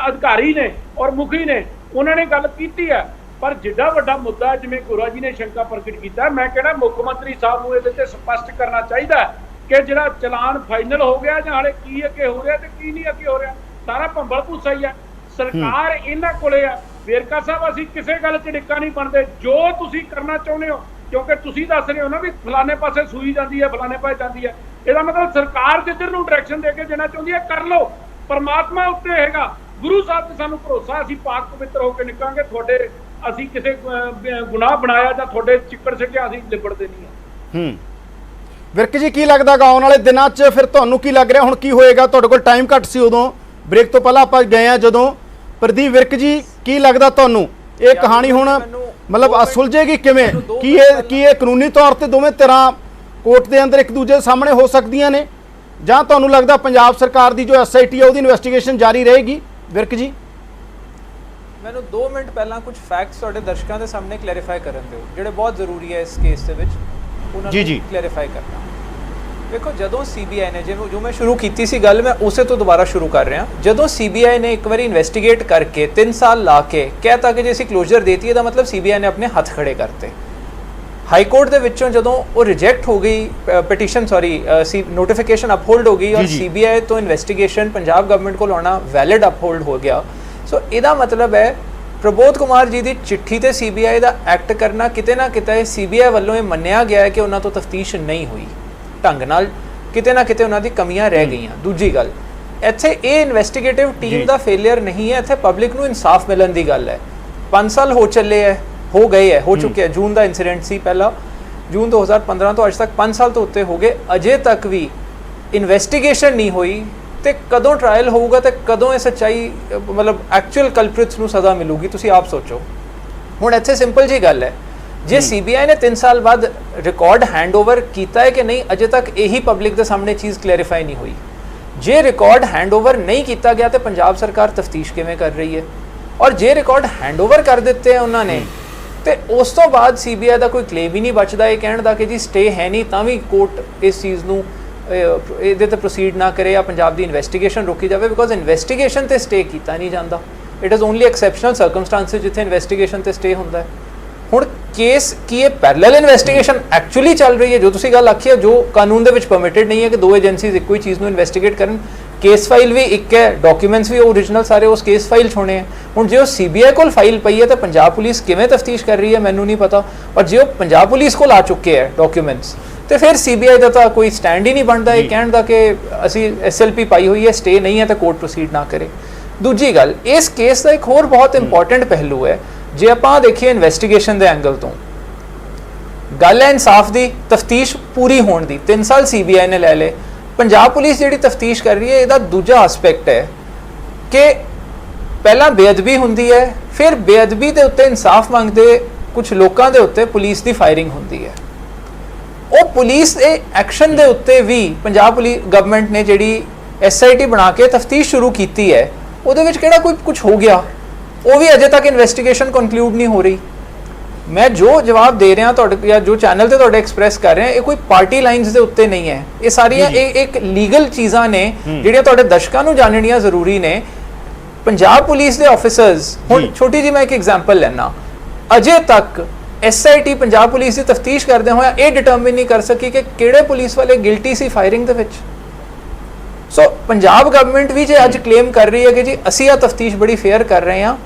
Speaker 6: ਅਧਿਕਾਰੀ ਨੇ ਔਰ ਮੁਖੀ ਨੇ, ਉਹਨਾਂ ਨੇ ਗੱਲ ਕੀਤੀ ਹੈ, ਪਰ ਜਿੱਡਾ ਵੱਡਾ ਮੁੱਦਾ ਜਿਵੇਂ ਗੋਰਾ ਜੀ ਨੇ ਸ਼ੰਕਾ ਪ੍ਰਗਟ ਕੀਤਾ, ਮੈਂ ਕਹਿੰਦਾ ਮੁੱਖ ਮੰਤਰੀ ਸਾਹਿਬ ਨੂੰ ਇਹਦੇ ਤੇ ਸਪਸ਼ਟ ਕਰਨਾ ਚਾਹੀਦਾ ਕਿ ਜਿਹੜਾ ਚਲਾਨ ਫਾਈਨਲ ਹੋ ਗਿਆ ਜਾਂ ਹਾਲੇ ਕੀ ਅੱਗੇ ਹੋ ਰਿਹਾ ਤੇ ਕੀ ਨਹੀਂ ਅੱਗੇ ਹੋ ਰਿਹਾ। ਸਾਰਾ ਭੰਬਲ ਭੂਸਾ ਹੀ ਹੈ, ਸਰਕਾਰ ਇਹਨਾਂ ਕੋਲੇ ਆ। ਵੇਰਕਾ ਸਾਹਿਬ, ਅਸੀਂ ਕਿਸੇ ਗੱਲ 'ਚ ਡਿੱਕਾ ਨਹੀਂ ਬਣਦੇ, ਜੋ ਤੁਸੀਂ ਕਰਨਾ ਚਾਹੁੰਦੇ ਹੋ, ਕਿਉਂਕਿ ਤੁਸੀਂ ਦੱਸ ਰਹੇ ਹੋ ਨਾ ਵੀ ਫਲਾਣੇ ਪਾਸੇ ਸੂਈ ਜਾਂਦੀ ਹੈ, ਫਲਾਣੇ ਪਾਸੇ ਜਾਂਦੀ ਹੈ। ਇਹਦਾ ਮਤਲਬ ਸਰਕਾਰ ਜਿੱਧਰ ਨੂੰ ਡਾਇਰੈਕਸ਼ਨ ਦੇ ਕੇ ਦੇਣਾ ਚਾਹੁੰਦੀ ਹੈ, ਕਰ ਲਓ। ਪਰਮਾਤਮਾ ਉੱਤੇ ਹੈਗਾ, ਗੁਰੂ ਸਾਹਿਬ ਤੇ ਸਾਨੂੰ ਭਰੋਸਾ, ਅਸੀਂ ਪਾਕ ਪਵਿੱਤਰ ਹੋ ਕੇ ਨਿਕਲਾਂਗੇ। ਤੁਹਾਡੇ ਅਸੀਂ ਕਿਸੇ ਗੁਨਾਹ ਬਣਾਇਆ ਜਾਂ ਤੁਹਾਡੇ ਚਿੱਕੜ ਸਿੱਟਿਆ ਅਸੀਂ ਲਿਬੜਦੇ ਨਹੀਂ ਹਾਂ।
Speaker 1: ਵਿਰਕ ਜੀ, ਕੀ ਲੱਗਦਾਗਾ ਆਉਣ ਵਾਲੇ ਦਿਨਾਂ 'ਚ ਫਿਰ ਤੁਹਾਨੂੰ ਕੀ ਲੱਗ ਰਿਹਾ ਹੁਣ ਕੀ ਹੋਏਗਾ? ਤੁਹਾਡੇ ਕੋਲ ਟਾਈਮ ਘੱਟ ਸੀ ਉਦੋਂ, ਬ੍ਰੇਕ ਤੋਂ ਪਹਿਲਾਂ ਆਪਾਂ ਗਏ ਆ ਜਦੋਂ। ਪ੍ਰਦੀਪ ਵਿਰਕ ਜੀ, ਕੀ ਲੱਗਦਾ ਤੁਹਾਨੂੰ ਇਹ ਕਹਾਣੀ ਹੁਣ ਮਤਲਬ ਸੁਲਝੇਗੀ ਕਿਵੇਂ? ਕੀ ਇਹ ਕਾਨੂੰਨੀ ਤੌਰ ਤੇ ਦੋਵੇਂ ਧਿਰਾਂ ਕੋਰਟ ਦੇ ਅੰਦਰ ਇੱਕ ਦੂਜੇ ਦੇ ਸਾਹਮਣੇ ਹੋ ਸਕਦੀਆਂ ਨੇ, ਜਾਂ ਤੁਹਾਨੂੰ ਲੱਗਦਾ ਪੰਜਾਬ ਸਰਕਾਰ ਦੀ ਜੋ SIT ਹੈ ਉਹਦੀ ਇਨਵੈਸਟੀਗੇਸ਼ਨ ਜਾਰੀ ਰਹੇਗੀ? ਵਿਰਕ ਜੀ,
Speaker 8: ਮੈਨੂੰ 2 ਮਿੰਟ ਪਹਿਲਾਂ ਕੁਝ ਫੈਕਟਸ ਤੁਹਾਡੇ ਦਰਸ਼ਕਾਂ ਦੇ ਸਾਹਮਣੇ ਕਲੈਰੀਫਾਈ ਕਰਨ ਦਿਓ, ਜਿਹੜੇ ਬਹੁਤ ਜ਼ਰੂਰੀ ਹੈ ਇਸ ਕੇਸ ਦੇ ਵਿੱਚ, ਉਹਨਾਂ ਨੂੰ ਕਲੈਰੀਫਾਈ ਕਰਨਾ। ਵੇਖੋ, ਜਦੋਂ CBI ਨੇ ਜੋ ਮੈਂ ਸ਼ੁਰੂ ਕੀਤੀ ਸੀ ਗੱਲ, ਮੈਂ ਉਸੇ ਤੋਂ ਦੁਬਾਰਾ ਸ਼ੁਰੂ ਕਰ ਰਿਹਾ। ਜਦੋਂ CBI ਨੇ ਇੱਕ ਵਾਰੀ ਇਨਵੈਸਟੀਗੇਟ ਕਰਕੇ 3 ਸਾਲ ਲਾ ਕੇ ਕਹਿਤਾ ਕਿ ਜੇ ਅਸੀਂ ਕਲੋਜ਼ਰ ਦੇਤੀ, ਇਹਦਾ ਮਤਲਬ CBI ਨੇ ਆਪਣੇ ਹੱਥ ਖੜੇ ਕਰਤੇ। ਹਾਈ ਕੋਰਟ ਦੇ ਵਿੱਚੋਂ ਜਦੋਂ ਉਹ ਰਿਜੈਕਟ ਹੋ ਗਈ ਪਟੀਸ਼ਨ, ਨੋਟੀਫਿਕੇਸ਼ਨ ਅਪਹੋਲਡ ਹੋ ਗਈ, ਔਰ CBI ਤੋਂ ਇਨਵੈਸਟੀਗੇਸ਼ਨ ਪੰਜਾਬ ਗਵਰਨਮੈਂਟ ਕੋਲ ਆਉਣਾ ਵੈਲਿਡ ਅਪਹੋਲਡ ਹੋ ਗਿਆ। ਸੋ ਇਹਦਾ ਮਤਲਬ ਹੈ ਪ੍ਰਬੋਧ ਕੁਮਾਰ ਜੀ ਦੀ ਚਿੱਠੀ ਤੇ CBI ਦਾ ਐਕਟ ਕਰਨਾ ਕਿਤੇ ਨਾ ਕਿਤੇ CBI ਵੱਲੋਂ ਇਹ ਮੰਨਿਆ ਗਿਆ ਹੈ ਕਿ ਉਹਨਾਂ ਤੋਂ ਤਫਤੀਸ਼ ਨਹੀਂ ਹੋਈ ਢੰਗ ਨਾਲ, ਕਿਤੇ ਨਾ ਕਿਤੇ ਉਹਨਾਂ ਦੀ ਕਮੀਆਂ ਰਹਿ ਗਈਆਂ। ਦੂਜੀ ਗੱਲ, ਇੱਥੇ ਇਹ ਇਨਵੈਸਟੀਗੇਟਿਵ ਟੀਮ ਦਾ ਫੇਲਿਅਰ ਨਹੀਂ ਹੈ, ਇੱਥੇ ਪਬਲਿਕ ਨੂੰ ਇਨਸਾਫ ਮਿਲਣ ਦੀ ਗੱਲ ਹੈ। 5 ਸਾਲ ਹੋ ਚੁੱਕੇ ਹੈ। ਜੂਨ ਦਾ ਇਨਸੀਡੈਂਟ ਸੀ ਪਹਿਲਾ, ਜੂਨ 2015 ਤੋਂ ਅੱਜ ਤੱਕ 5 ਸਾਲ ਤੋਂ ਉੱਤੇ ਹੋ ਗਏ, ਅਜੇ ਤੱਕ ਵੀ ਇਨਵੈਸਟੀਗੇਸ਼ਨ ਨਹੀਂ ਹੋਈ। ਤੇ ਕਦੋਂ ਟ੍ਰਾਇਲ ਹੋਊਗਾ ਤੇ ਕਦੋਂ ਇਹ ਸੱਚਾਈ ਮਤਲਬ ਐਕਚੁਅਲ ਕਲਪ੍ਰਿਟਸ ਨੂੰ ਸਜ਼ਾ ਮਿਲੂਗੀ, ਤੁਸੀਂ ਆਪ ਸੋਚੋ। ਹੁਣ ਇੱਥੇ ਸਿੰਪਲ ਜੀ ਗੱਲ ਹੈ, ਜੇ CBI ਨੇ 3 ਸਾਲ ਬਾਅਦ ਰਿਕਾਰਡ ਹੈਂਡਓਵਰ ਕੀਤਾ ਹੈ ਕਿ ਨਹੀਂ, ਅਜੇ ਤੱਕ ਇਹੀ ਪਬਲਿਕ ਦੇ ਸਾਹਮਣੇ ਚੀਜ਼ ਕਲੈਰੀਫਾਈ ਨਹੀਂ ਹੋਈ। ਜੇ ਰਿਕਾਰਡ ਹੈਂਡਓਵਰ ਨਹੀਂ ਕੀਤਾ ਗਿਆ ਤੇ ਪੰਜਾਬ ਸਰਕਾਰ ਤਫਤੀਸ਼ ਕਿਵੇਂ ਕਰ ਰਹੀ ਹੈ? ਔਰ ਜੇ ਰਿਕਾਰਡ ਹੈਂਡਓਵਰ ਕਰ ਦਿੱਤੇ ਆ ਉਹਨਾਂ ਨੇ, ਤੇ ਉਸ ਤੋਂ ਬਾਅਦ CBI ਦਾ ਕੋਈ ਕਲੇਮ ਹੀ ਨਹੀਂ ਬਚਦਾ ਇਹ ਕਹਿਣ ਦਾ ਕਿ ਜੀ ਸਟੇ ਹੈ ਨਹੀਂ, ਤਾਂ ਵੀ ਕੋਰਟ ਇਸ ਚੀਜ਼ ਨੂੰ ਇਹਦੇ ਤੇ ਪ੍ਰੋਸੀਡ ਨਾ ਕਰੇ ਜਾਂ ਪੰਜਾਬ ਦੀ ਇਨਵੈਸਟੀਗੇਸ਼ਨ ਰੋਕੀ ਜਾਵੇ, ਬਿਕੋਜ਼ ਇਨਵੈਸਟੀਗੇਸ਼ਨ ਤੇ ਸਟੇ ਕੀਤਾ ਨਹੀਂ ਜਾਂਦਾ। It is only exceptional circumstances ਜਿੱਥੇ ਇਨਵੈਸਟੀਗੇਸ਼ਨ ਤੇ ਸਟੇ ਹੁੰਦਾ ਹੈ। ਹੁਣ ਕੇਸ ਕੀ ਇਹ ਪੈਰਲਲ ਇਨਵੈਸਟੀਗੇਸ਼ਨ ਐਕਚੁਅਲੀ ਚੱਲ ਰਹੀ ਹੈ? ਜੋ ਤੁਸੀਂ ਗੱਲ ਆਖੀ ਹੈ, ਜੋ ਕਾਨੂੰਨ ਦੇ ਵਿੱਚ ਪਰਮਿਟਡ ਨਹੀਂ ਹੈ ਕਿ 2 ਏਜੰਸੀਜ਼ ਇੱਕੋ ਹੀ ਚੀਜ਼ ਨੂੰ ਇਨਵੈਸਟੀਗੇਟ ਕਰਨ। ਕੇਸ ਫਾਈਲ ਵੀ ਇੱਕ ਹੈ, ਡਾਕੂਮੈਂਟਸ ਵੀ ਓਰੀਜਨਲ ਸਾਰੇ ਉਸ ਕੇਸ ਫਾਈਲ 'ਚ ਹੋਣੇ ਹੈ। ਹੁਣ ਜੇ ਉਹ CBI ਕੋਲ ਫਾਈਲ ਪਈ ਹੈ ਤਾਂ ਪੰਜਾਬ ਪੁਲਿਸ ਕਿਵੇਂ ਤਫਤੀਸ਼ ਕਰ ਰਹੀ ਹੈ ਮੈਨੂੰ ਨਹੀਂ ਪਤਾ। ਔਰ ਜੇ ਉਹ ਪੰਜਾਬ ਪੁਲਿਸ ਕੋਲ ਆ ਚੁੱਕੇ ਹੈ ਡਾਕੂਮੈਂਟਸ, ਤੇ ਫਿਰ CBI ਦਾ ਤਾਂ ਕੋਈ ਸਟੈਂਡ ਹੀ ਨਹੀਂ ਬਣਦਾ ਇਹ ਕਹਿਣ ਦਾ ਕਿ ਅਸੀਂ SLP ਪਾਈ ਹੋਈ ਹੈ, ਸਟੇ ਨਹੀਂ ਹੈ ਤਾਂ ਕੋਰਟ ਪ੍ਰੋਸੀਡ ਨਾ ਕਰੇ। ਦੂਜੀ ਗੱਲ, ਇਸ ਕੇਸ ਦਾ ਇੱਕ ਹੋਰ ਬਹੁਤ ਇੰਪੋਰਟੈਂਟ ਪਹਿਲੂ ਹੈ, ਜੇ ਆਪਾਂ ਦੇਖੀਏ ਇਨਵੈਸਟੀਗੇਸ਼ਨ ਦੇ ਐਂਗਲ ਤੋਂ, ਗੱਲ ਹੈ ਇਨਸਾਫ ਦੀ, ਤਫਤੀਸ਼ ਪੂਰੀ ਹੋਣ ਦੀ। 3 ਸਾਲ CBI ਨੇ ਲੈ ਲਏ। ਪੰਜਾਬ ਪੁਲਿਸ ਜਿਹੜੀ ਤਫਤੀਸ਼ ਕਰ ਰਹੀ ਹੈ, ਇਹਦਾ ਦੂਜਾ ਐਸਪੈਕਟ ਹੈ ਕਿ ਪਹਿਲਾਂ ਬੇਅਦਬੀ ਹੁੰਦੀ ਹੈ, ਫਿਰ ਬੇਅਦਬੀ ਦੇ ਉੱਤੇ ਇਨਸਾਫ ਮੰਗਦੇ ਕੁਝ ਲੋਕਾਂ ਦੇ ਉੱਤੇ ਪੁਲਿਸ ਦੀ ਫਾਇਰਿੰਗ ਹੁੰਦੀ ਹੈ। ਉਹ ਪੁਲਿਸ ਦੇ ਐਕਸ਼ਨ ਦੇ ਉੱਤੇ ਵੀ ਪੰਜਾਬ ਪੁਲਿਸ ਗਵਰਨਮੈਂਟ ਨੇ ਜਿਹੜੀ SIT ਬਣਾ ਕੇ ਤਫਤੀਸ਼ ਸ਼ੁਰੂ ਕੀਤੀ ਹੈ, ਉਹਦੇ ਵਿੱਚ ਕਿਹੜਾ ਕੋਈ ਕੁਝ ਹੋ ਗਿਆ? ਉਹ ਵੀ ਅਜੇ ਤੱਕ ਇਨਵੈਸਟੀਗੇਸ਼ਨ ਕਨਕਲੂਡ ਨਹੀਂ ਹੋ ਰਹੀ। ਮੈਂ ਜੋ ਜਵਾਬ ਦੇ ਰਿਹਾ ਤੁਹਾਡੇ ਜਾਂ ਜੋ ਚੈਨਲ ਤੇ ਤੁਹਾਡੇ ਐਕਸਪ੍ਰੈਸ ਕਰ ਰਿਹਾ, ਇਹ ਕੋਈ ਪਾਰਟੀ ਲਾਈਨਸ ਦੇ ਉੱਤੇ ਨਹੀਂ ਹੈ। ਇਹ ਸਾਰੀਆਂ ਇੱਕ ਲੀਗਲ ਚੀਜ਼ਾਂ ਨੇ ਜਿਹੜੀਆਂ ਤੁਹਾਡੇ ਦਰਸ਼ਕਾਂ ਨੂੰ ਜਾਣਨੀਆਂ ਜ਼ਰੂਰੀ ਨੇ। ਪੰਜਾਬ ਪੁਲਿਸ ਦੇ ਆਫੀਸਰਸ, ਹੁਣ ਛੋਟੀ ਜੀ ਮੈਂ ਇੱਕ ਐਗਜ਼ਾਮਪਲ ਲੈਣਾ, ਅਜੇ ਤੱਕ SIT ਪੰਜਾਬ ਪੁਲਿਸ ਦੀ ਤਫਤੀਸ਼ ਕਰਦੇ ਹੋਇਆ ਇਹ ਡਿਟਰਮਿਨ ਨਹੀਂ ਕਰ ਸਕੀ ਕਿ ਕਿਹੜੇ ਪੁਲਿਸ ਵਾਲੇ ਗਿਲਟੀ ਸੀ ਫਾਇਰਿੰਗ ਦੇ ਵਿੱਚ। ਸੋ ਪੰਜਾਬ ਗਵਰਨਮੈਂਟ ਵੀ ਜੇ ਅੱਜ ਕਲੇਮ ਕਰ ਰਹੀ ਹੈ ਕਿ ਜੀ ਅਸੀਂ ਆ ਤਫਤੀਸ਼ ਬੜੀ ਫੇਅਰ ਕਰ ਰਹੇ ਹਾਂ,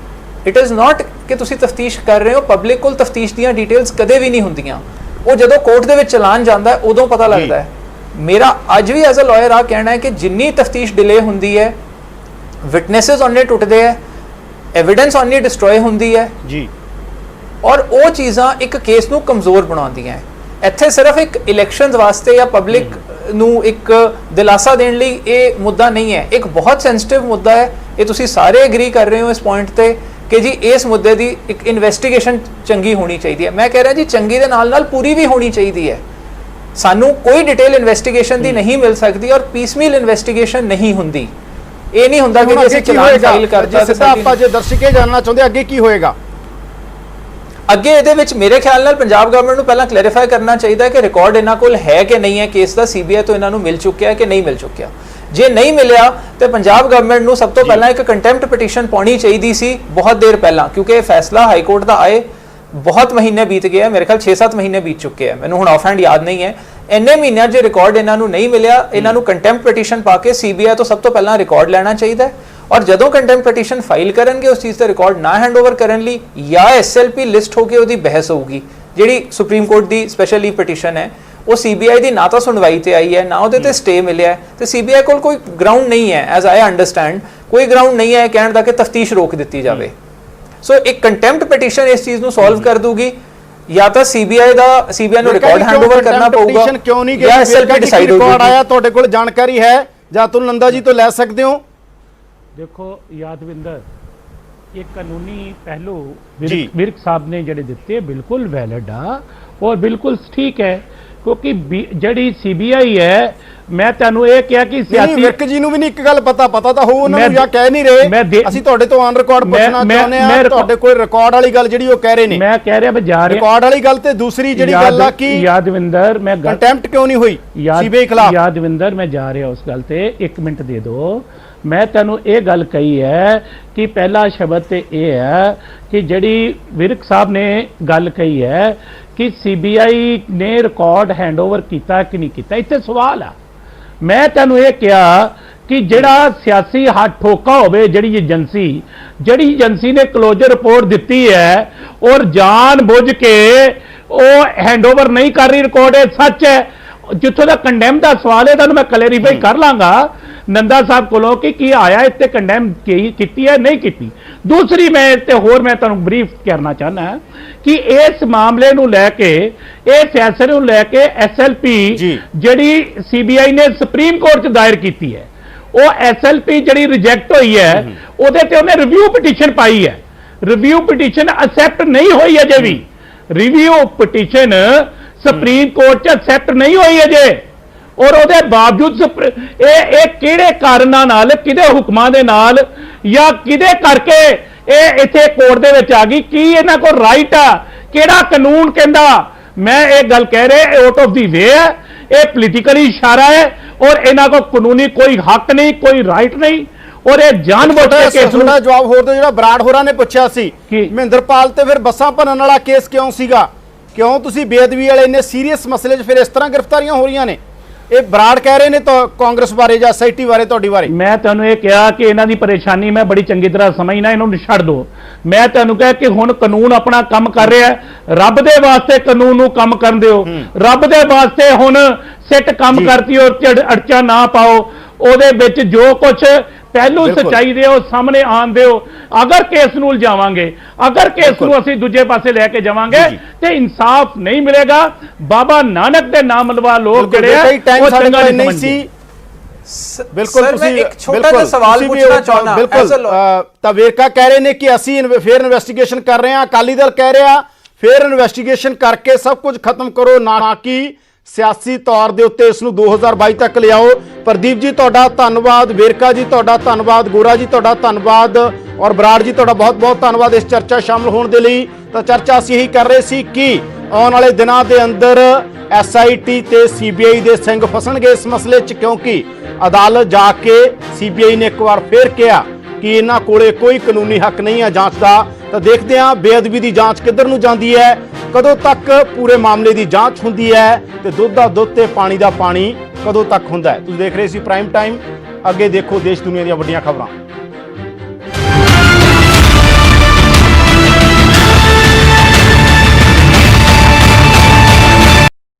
Speaker 8: ਇਟ ਇਜ਼ ਨਾਟ ਕਿ ਤੁਸੀਂ ਤਫਤੀਸ਼ ਕਰ ਰਹੇ ਹੋ। ਪਬਲਿਕ ਕੋਲ ਤਫਤੀਸ਼ ਦੀਆਂ ਡਿਟੇਲਸ ਕਦੇ ਵੀ ਨਹੀਂ ਹੁੰਦੀਆਂ, ਉਹ ਜਦੋਂ ਕੋਰਟ ਦੇ ਵਿੱਚ ਚਲਾਨ ਜਾਂਦਾ ਹੈ ਉਦੋਂ ਪਤਾ ਲੱਗਦਾ ਹੈ। ਮੇਰਾ ਅੱਜ ਵੀ ਐਜ਼ ਅ ਲਾਇਰ ਆ ਕਹਿਣਾ ਹੈ ਕਿ ਜਿੰਨੀ ਤਫਤੀਸ਼ ਡਿਲੇ ਹੁੰਦੀ ਹੈ, ਵਿਟਨੈਸਸ ਉਹਨੇ ਟੁੱਟਦੇ ਹੈ, ਐਵੀਡੈਂਸ ਉਹਨੀ ਡਿਸਟਰੋਏ ਹੁੰਦੀ ਹੈ ਜੀ, ਔਰ ਉਹ ਚੀਜ਼ਾਂ ਇੱਕ ਕੇਸ ਨੂੰ ਕਮਜ਼ੋਰ ਬਣਾਉਂਦੀਆਂ। ਇੱਥੇ ਸਿਰਫ ਇੱਕ ਇਲੈਕਸ਼ਨਸ ਵਾਸਤੇ ਜਾਂ ਪਬਲਿਕ ਨੂੰ ਇੱਕ ਦਿਲਾਸਾ ਦੇਣ ਲਈ ਇਹ ਮੁੱਦਾ ਨਹੀਂ ਹੈ, ਇੱਕ ਬਹੁਤ ਸੈਂਸਿਟਿਵ ਮੁੱਦਾ ਹੈ। ਇਹ ਤੁਸੀਂ ਸਾਰੇ ਐਗਰੀ ਕਰ ਰਹੇ ਹੋ ਇਸ ਪੁਆਇੰਟ ਤੇ ਕਿ ਜੀ ਇਸ ਮੁੱਦੇ ਦੀ ਇੱਕ ਇਨਵੈਸਟੀਗੇਸ਼ਨ ਚੰਗੀ ਹੋਣੀ ਚਾਹੀਦੀ ਹੈ। ਮੈਂ ਕਹਿ ਰਿਹਾ ਜੀ ਚੰਗੀ ਦੇ ਨਾਲ ਨਾਲ ਪੂਰੀ ਵੀ ਹੋਣੀ ਚਾਹੀਦੀ ਹੈ। ਸਾਨੂੰ ਕੋਈ ਡਿਟੇਲ ਇਨਵੈਸਟੀਗੇਸ਼ਨ ਦੀ ਨਹੀਂ ਮਿਲ ਸਕਦੀ ਔਰ ਪੀਸਮੀਲ ਇਨਵੈਸਟੀਗੇਸ਼ਨ ਨਹੀਂ ਹੁੰਦੀ। ਇਹ ਨਹੀਂ ਹੁੰਦਾ ਕਿ ਅਸੀਂ ਚਲਾਨ ਫਾਈਲ ਕਰਤਾ ਤੇ
Speaker 1: ਆਪਾਂ ਜੇ ਦਰਸ਼ਕ ਇਹ ਜਾਣਨਾ ਚਾਹੁੰਦੇ ਅੱਗੇ ਕੀ ਹੋਏਗਾ,
Speaker 8: ਅੱਗੇ ਇਹਦੇ ਵਿੱਚ ਮੇਰੇ ਖਿਆਲ ਨਾਲ ਪੰਜਾਬ ਗਵਰਨਮੈਂਟ ਨੂੰ ਪਹਿਲਾਂ ਕਲੈਰੀਫਾਈ ਕਰਨਾ ਚਾਹੀਦਾ ਕਿ ਰਿਕਾਰਡ ਇਹਨਾਂ ਕੋਲ ਹੈ ਕਿ ਨਹੀਂ ਹੈ ਕੇਸ ਦਾ, CBI ਤੋਂ ਇਹਨਾਂ ਨੂੰ ਮਿਲ ਚੁੱਕਿਆ ਹੈ ਕਿ ਨਹੀਂ ਮਿਲ ਚੁੱਕਿਆ। ਜੇ ਨਹੀਂ ਮਿਲਿਆ ਤੇ ਪੰਜਾਬ ਗਵਰਨਮੈਂਟ ਨੂੰ ਸਭ ਤੋਂ ਪਹਿਲਾਂ ਇੱਕ ਕੰਟੈਂਪਟ ਪਟੀਸ਼ਨ ਪਾਉਣੀ ਚਾਹੀਦੀ ਸੀ ਬਹੁਤ ਦੇਰ ਪਹਿਲਾਂ, ਕਿਉਂਕਿ ਇਹ ਫੈਸਲਾ ਹਾਈ ਕੋਰਟ ਦਾ ਆਏ ਬਹੁਤ ਮਹੀਨੇ ਬੀਤ ਗਏ, ਮੇਰੇ ਖਿਆਲ 6-7 ਮਹੀਨੇ ਬੀਤ ਚੁੱਕੇ ਆ, ਮੈਨੂੰ ਹੁਣ ਆਫ ਹੈਂਡ ਯਾਦ ਨਹੀਂ ਹੈ। ਇੰਨੇ ਮਹੀਨਿਆਂ ਜੇ ਰਿਕਾਰਡ ਇਹਨਾਂ ਨੂੰ ਨਹੀਂ ਮਿਲਿਆ, ਇਹਨਾਂ ਨੂੰ ਕੰਟੈਂਪਟ ਪਟੀਸ਼ਨ ਪਾ ਕੇ CBI ਤੋਂ ਸਭ ਤੋਂ ਪਹਿਲਾਂ ਰਿਕਾਰਡ ਲੈਣਾ ਚਾਹੀਦਾ ਹੈ, ਔਰ ਜਦੋਂ ਕੰਟੈਂਪਟ ਪਟੀਸ਼ਨ ਫਾਈਲ ਕਰਨਗੇ ਉਸ ਚੀਜ਼ ਦਾ ਰਿਕਾਰਡ ਨਾ ਹੈਂਡਓਵਰ ਕਰਨ ਲਈ ਜਾਂ SLP ਲਿਸਟ ਹੋ ਕੇ ਉਹਦੀ ਬਹਿਸ ਹੋਊਗੀ, ਜਿਹੜੀ ਸੁਪਰੀਮ ਕੋਰਟ ਦੀ ਸਪੈਸ਼ਲ ਲੀਵ ਪਟੀਸ਼ਨ ਹੈ। ਉਹ CBI ਦੀ ਨਾ ਤਾਂ ਸੁਣਵਾਈ ਤੇ ਆਈ ਹੈ, ਨਾ ਉਹਦੇ ਤੇ ਸਟੇ ਮਿਲਿਆ ਹੈ, ਤੇ CBI ਕੋਲ ਕੋਈ ਗਰਾਊਂਡ ਨਹੀਂ ਹੈ, ਐਜ਼ ਆਈ ਅੰਡਰਸਟੈਂਡ ਕੋਈ ਗਰਾਊਂਡ ਨਹੀਂ ਹੈ ਕਹਿਣ ਦਾ ਕਿ ਤਫਤੀਸ਼ ਰੋਕ ਦਿੱਤੀ ਜਾਵੇ। ਸੋ ਇੱਕ ਕੰਟੈਂਪਟ ਪਟੀਸ਼ਨ ਇਸ ਚੀਜ਼ ਨੂੰ ਸੋਲਵ ਕਰ ਦੂਗੀ, ਜਾਂ ਤਾਂ CBI ਨੂੰ ਰਿਕਾਰਡ ਹੈਂਡਓਵਰ ਕਰਨਾ ਪਊਗਾ ਜਾਂ SLP ਡਿਸਾਈਡ ਹੋਊਗੀ।
Speaker 1: ਰਿਕਾਰਡ ਆਇਆ ਤੁਹਾਡੇ ਕੋਲ ਜਾਣਕਾਰੀ ਹੈ ਜਾਂ ਤੁਲ ਨੰਦਾ ਜੀ ਤੋਂ ਲੈ ਸਕਦੇ ਹੋ?
Speaker 5: ਦੇਖੋ ਯਾਦਵਿੰਦਰ, ਇਹ ਕਾਨੂੰਨੀ ਪਹਿਲੂ ਵਿਰਕ ਸਾਹਿਬ ਨੇ ਜਿਹੜੇ ਦਿੱਤੇ ਬਿਲਕੁਲ ਵੈਲਿਡ ਆ ਔਰ ਬਿਲਕੁਲ ਠੀਕ ਹੈ, ਕਿਉਂਕਿ ਜਿਹੜੀ CBI ਹੈ, ਮੈਂ ਤੁਹਾਨੂੰ ਇਹ ਕਿਹਾ ਕਿ ਸਿਆਸੀ
Speaker 1: ਵਿਰਕ ਜੀ ਨੂੰ ਵੀ ਨਹੀਂ ਇੱਕ ਗੱਲ ਪਤਾ ਤਾਂ ਹੋ ਉਹਨਾਂ ਨੂੰ ਜਾਂ ਕਹਿ ਨਹੀਂ ਰਹੇ। ਅਸੀਂ ਤੁਹਾਡੇ ਤੋਂ ਔਨ ਰਿਕਾਰਡ ਪੁੱਛਣਾ ਚਾਹੁੰਦੇ ਆ, ਤੁਹਾਡੇ ਕੋਲ ਰਿਕਾਰਡ ਵਾਲੀ ਗੱਲ ਜਿਹੜੀ ਉਹ ਕਹਿ ਰਹੇ ਨੇ,
Speaker 5: ਮੈਂ ਕਹਿ ਰਿਹਾ ਮੈਂ ਜਾ ਰਿਹਾ
Speaker 1: ਰਿਕਾਰਡ ਵਾਲੀ ਗੱਲ। ਤੇ ਦੂਸਰੀ ਜਿਹੜੀ ਗੱਲ ਆ ਕਿ
Speaker 5: ਯਾਦਵਿੰਦਰ, ਮੈਂ
Speaker 1: ਕੰਟੈਂਪਟ ਕਿਉਂ ਨਹੀਂ ਹੋਈ CBI ਖਿਲਾਫ?
Speaker 5: ਯਾਦਵਿੰਦਰ, ਮੈਂ ਜਾ ਰਿਹਾ ਉਸ ਗੱਲ ਤੇ, 1 ਮਿੰਟ ਦੇ ਦਿਓ। ਮੈਂ ਤੁਹਾਨੂੰ ਇਹ ਗੱਲ ਕਹੀ ਹੈ ਕਿ ਪਹਿਲਾ ਸ਼ਬਦ ਤੇ ਇਹ ਹੈ ਕਿ ਜਿਹੜੀ ਵਿਰਕ ਸਾਹਿਬ ਨੇ ਗੱਲ ਕਹੀ ਹੈ ਕਿ CBI ਨੇ ਰਿਕਾਰਡ ਹੈਂਡਓਵਰ ਕੀਤਾ ਕਿ ਨਹੀਂ ਕੀਤਾ, ਇੱਥੇ ਸਵਾਲ ਆ। ਮੈਂ ਤੁਹਾਨੂੰ ਇਹ ਕਿਹਾ ਕਿ ਜਿਹੜਾ ਸਿਆਸੀ ਹੱਥ ਠੋਕਾ ਹੋਵੇ, ਜਿਹੜੀ ਏਜੰਸੀ ਨੇ ਕਲੋਜ਼ਰ ਰਿਪੋਰਟ ਦਿੱਤੀ ਹੈ ਔਰ ਜਾਣ ਬੁੱਝ ਕੇ ਉਹ ਹੈਂਡਓਵਰ ਨਹੀਂ ਕਰ ਰਹੀ ਰਿਕਾਰਡ, ਇਹ ਸੱਚ ਹੈ। ਜਿੱਥੋਂ ਦਾ ਕੰਡੈਮ ਦਾ ਸਵਾਲ ਹੈ ਤੁਹਾਨੂੰ ਮੈਂ ਕਲੈਰੀਫਾਈ ਕਰ ਲਾਂਗਾ ਨੰਦਾ ਸਾਹਿਬ ਕੋਲੋਂ ਕਿ ਕੀ ਆਇਆ ਇੱਥੇ ਕੰਡੈਮ ਕੀਤੀ ਹੈ ਨਹੀਂ ਕੀਤੀ। ਦੂਸਰੀ ਮੈਂ ਤੇ ਹੋਰ ਮੈਂ ਤੁਹਾਨੂੰ ਬਰੀਫ ਕਰਨਾ ਚਾਹਨਾ ਕਿ ਇਸ ਮਾਮਲੇ ਨੂੰ ਲੈ ਕੇ, ਇਹ ਫੈਸਲੇ ਨੂੰ ਲੈ ਕੇ SLP ਜਿਹੜੀ CBI ਨੇ ਸੁਪਰੀਮ ਕੋਰਟ 'ਚ ਦਾਇਰ ਕੀਤੀ ਹੈ, ਉਹ SLP ਜਿਹੜੀ ਰਿਜੈਕਟ ਹੋਈ ਹੈ ਉਹਦੇ ਤੇ ਉਹਨੇ ਰਿਵਿਊ ਪਟੀਸ਼ਨ ਪਾਈ ਹੈ। ਰਿਵਿਊ ਪਟੀਸ਼ਨ ਅਸੈਪਟ ਨਹੀਂ ਹੋਈ ਅਜੇ ਵੀ, ਰਿਵਿਊ ਪਟੀਸ਼ਨ ਸੁਪਰੀਮ ਕੋਰਟ 'ਚ ਅਸੈਪਟ ਨਹੀਂ ਹੋਈ ਅਜੇ, ਔਰ ਉਹਦੇ ਬਾਵਜੂਦ ਇਹ ਕਿਹੜੇ ਕਾਰਨਾਂ ਨਾਲ, ਕਿਹਦੇ ਹੁਕਮਾਂ ਦੇ ਨਾਲ ਜਾਂ ਕਿਹਦੇ ਕਰਕੇ ਇਹ ਇੱਥੇ ਕੋਰਟ ਦੇ ਵਿੱਚ ਆ ਗਈ? ਕੀ ਇਹਨਾਂ ਕੋਲ ਰਾਈਟ ਆ? ਕਿਹੜਾ ਕਾਨੂੰਨ ਕਹਿੰਦਾ? ਮੈਂ ਇਹ ਗੱਲ ਕਹਿ ਰਿਹਾ, ਆਊਟ ਆਫ ਦੀ ਵੇ ਹੈ, ਇਹ ਪੋਲੀਟੀਕਲੀ ਇਸ਼ਾਰਾ ਹੈ ਔਰ ਇਹਨਾਂ ਕੋਲ ਕਾਨੂੰਨੀ ਕੋਈ ਹੱਕ ਨਹੀਂ, ਕੋਈ ਰਾਈਟ ਨਹੀਂ, ਔਰ ਇਹ ਜਾਣਬੁੱਝ ਕੇ ਕੇਸ ਨੂੰ
Speaker 1: ਜਵਾਬ ਹੋਰ ਜਿਹੜਾ ਬਰਾੜ ਹੋਰਾਂ ਨੇ ਪੁੱਛਿਆ ਸੀ ਮਹਿੰਦਰਪਾਲ ਤੇ ਫਿਰ ਬੱਸਾਂ ਭੰਨਣ ਵਾਲਾ ਕੇਸ ਕਿਉਂ ਸੀਗਾ, ਕਿਉਂ ਤੁਸੀਂ ਬੇਅਦਬੀ ਵਾਲੇ ਇੰਨੇ ਸੀਰੀਅਸ ਮਸਲੇ 'ਚ ਫਿਰ ਇਸ ਤਰ੍ਹਾਂ ਗ੍ਰਿਫਤਾਰੀਆਂ ਹੋ ਰਹੀਆਂ ਨੇ? ਇਹ ਬਰਾੜ ਕਹਿ ਰਹੇ ਨੇ ਤਾਂ ਕਾਂਗਰਸ ਬਾਰੇ ਜਾਂ SIT ਬਾਰੇ, ਤੁਹਾਡੀ ਬਾਰੇ
Speaker 5: ਮੈਂ ਤੁਹਾਨੂੰ ਇਹ ਕਿਹਾ ਕਿ ਇਹਨਾਂ ਦੀ ਪਰੇਸ਼ਾਨੀ ਮੈਂ ਬੜੀ ਚੰਗੀ ਤਰ੍ਹਾਂ ਸਮਝਣਾ, ਇਹਨਾਂ ਨੂੰ ਛੱਡ ਦਿਓ। ਮੈਂ ਤੁਹਾਨੂੰ ਕਿਹਾ ਕਿ ਹੁਣ ਕਾਨੂੰਨ ਆਪਣਾ ਕੰਮ ਕਰ ਰਿਹਾ ਹੈ, ਰੱਬ ਦੇ ਵਾਸਤੇ ਕਾਨੂੰਨ ਨੂੰ ਕੰਮ ਕਰਨ ਦਿਓ, ਰੱਬ ਦੇ ਵਾਸਤੇ ਹੁਣ ਸਿੱਟ ਕੰਮ ਕਰਤੀ ਔਰ ਅੜਚਾ ਨਾ ਪਾਓ। ਉਹਦੇ ਵਿੱਚ ਜੋ ਕੁਝ ਪਹਿਲੂ
Speaker 1: ਬਿਲਕੁਲ।
Speaker 5: ਸੱਚਾਈ ਦੇ ਉਹ ਸਾਹਮਣੇ ਆਣ ਦਿਓ। ਅਗਰ ਕੇਸ ਨੂੰ ਉਲਝਾਵਾਂਗੇ, ਅਗਰ ਕੇਸ ਨੂੰ ਅਸੀਂ ਦੂਜੇ ਪਾਸੇ ਲੈ ਕੇ ਜਾਵਾਂਗੇ
Speaker 1: ਜੀ।
Speaker 5: ਤੇ ਇਨਸਾਫ ਨਹੀਂ ਮਿਲੇਗਾ। ਬਾਬਾ ਨਾਨਕ ਦੇ ਨਾਮ ਲਵਾ ਲੋਕ ਜਿਹੜੇ ਆ
Speaker 1: ਕਈ ਟਾਈਮ
Speaker 5: ਉਹ
Speaker 1: ਸਾਡੇ
Speaker 5: ਚੰਗਾ
Speaker 1: ਕੋਲ
Speaker 5: ਨਹੀਂ
Speaker 1: ਨਹੀਂ
Speaker 5: ਸਮਝਦੇ।
Speaker 1: ਸੀ ਬਿਲकुल
Speaker 8: ਸਰ ਮੈਂ ਇੱਕ ਛੋਟਾ ਜਿਹਾ ਸਵਾਲ ਪੁੱਛਣਾ ਚਾਹੁੰਦਾ
Speaker 1: ਬਿਲਕੁਲ ਤਾਂ ਵੇਰਕਾ ਕਹਿ ਰਹੇ ਨੇ ਕਿ ਅਸੀਂ ਫੇਰ ਇਨਵੈਸਟੀਗੇਸ਼ਨ ਕਰ ਰਹੇ ਹਾਂ, ਅਕਾਲੀ ਦਲ ਕਹਿ ਰਿਹਾ ਫੇਰ ਇਨਵੈਸਟੀਗੇਸ਼ਨ ਕਰਕੇ ਸਭ ਕੁਝ ਖਤਮ ਕਰੋ, ਨਾ ਕਿ ਸਿਆਸੀ ਤੌਰ ਦੇ ਉੱਤੇ ਇਸ ਨੂੰ 2022 ਤੱਕ ਲਿਆਓ। ਪ੍ਰਦੀਪ ਜੀ ਤੁਹਾਡਾ ਧੰਨਵਾਦ, ਵੇਰਕਾ ਜੀ ਤੁਹਾਡਾ ਧੰਨਵਾਦ, ਗੋਰਾ ਜੀ ਤੁਹਾਡਾ ਧੰਨਵਾਦ ਔਰ ਬਰਾੜ ਜੀ ਤੁਹਾਡਾ ਬਹੁਤ ਬਹੁਤ ਧੰਨਵਾਦ ਇਸ ਚਰਚਾ ਸ਼ਾਮਲ ਹੋਣ ਦੇ ਲਈ। ਤਾਂ ਚਰਚਾ ਅਸੀਂ ਇਹੀ ਕਰ ਰਹੇ ਸੀ ਕਿ ਆਉਣ ਵਾਲੇ ਦਿਨਾਂ ਦੇ ਅੰਦਰ SIT ਤੇ CBI ਦੇ ਸਿੰਘ ਫਸਣਗੇ ਇਸ ਮਸਲੇ 'ਚ, ਕਿਉਂਕਿ ਅਦਾਲਤ ਜਾ ਕੇ CBI ਨੇ ਇੱਕ ਵਾਰ ਫੇਰ ਕਿਹਾ ਕਿ ਇਹਨਾਂ ਕੋਲੇ ਕੋਈ ਕਾਨੂੰਨੀ ਹੱਕ ਨਹੀਂ ਹੈ ਜਾਂਚ ਦਾ। ਤਾਂ ਦੇਖਦੇ ਹਾਂ ਬੇਅਦਬੀ ਦੀ ਜਾਂਚ ਕਿੱਧਰ ਨੂੰ ਜਾਂਦੀ ਹੈ, ਕਦੋਂ ਤੱਕ ਪੂਰੇ ਮਾਮਲੇ ਦੀ ਜਾਂਚ ਹੁੰਦੀ ਹੈ ਤੇ ਦੁੱਧ ਦਾ ਦੁੱਧ ਤੇ ਪਾਣੀ ਦਾ ਪਾਣੀ ਕਦੋਂ ਤੱਕ ਹੁੰਦਾ ਹੈ। ਤੁਸੀਂ ਦੇਖ ਰਹੇ ਸੀ ਪ੍ਰਾਈਮ ਟਾਈਮ। ਅੱਗੇ ਦੇਖੋ ਦੇਸ਼ ਦੁਨੀਆ ਦੀਆਂ ਵੱਡੀਆਂ ਖਬਰਾਂ।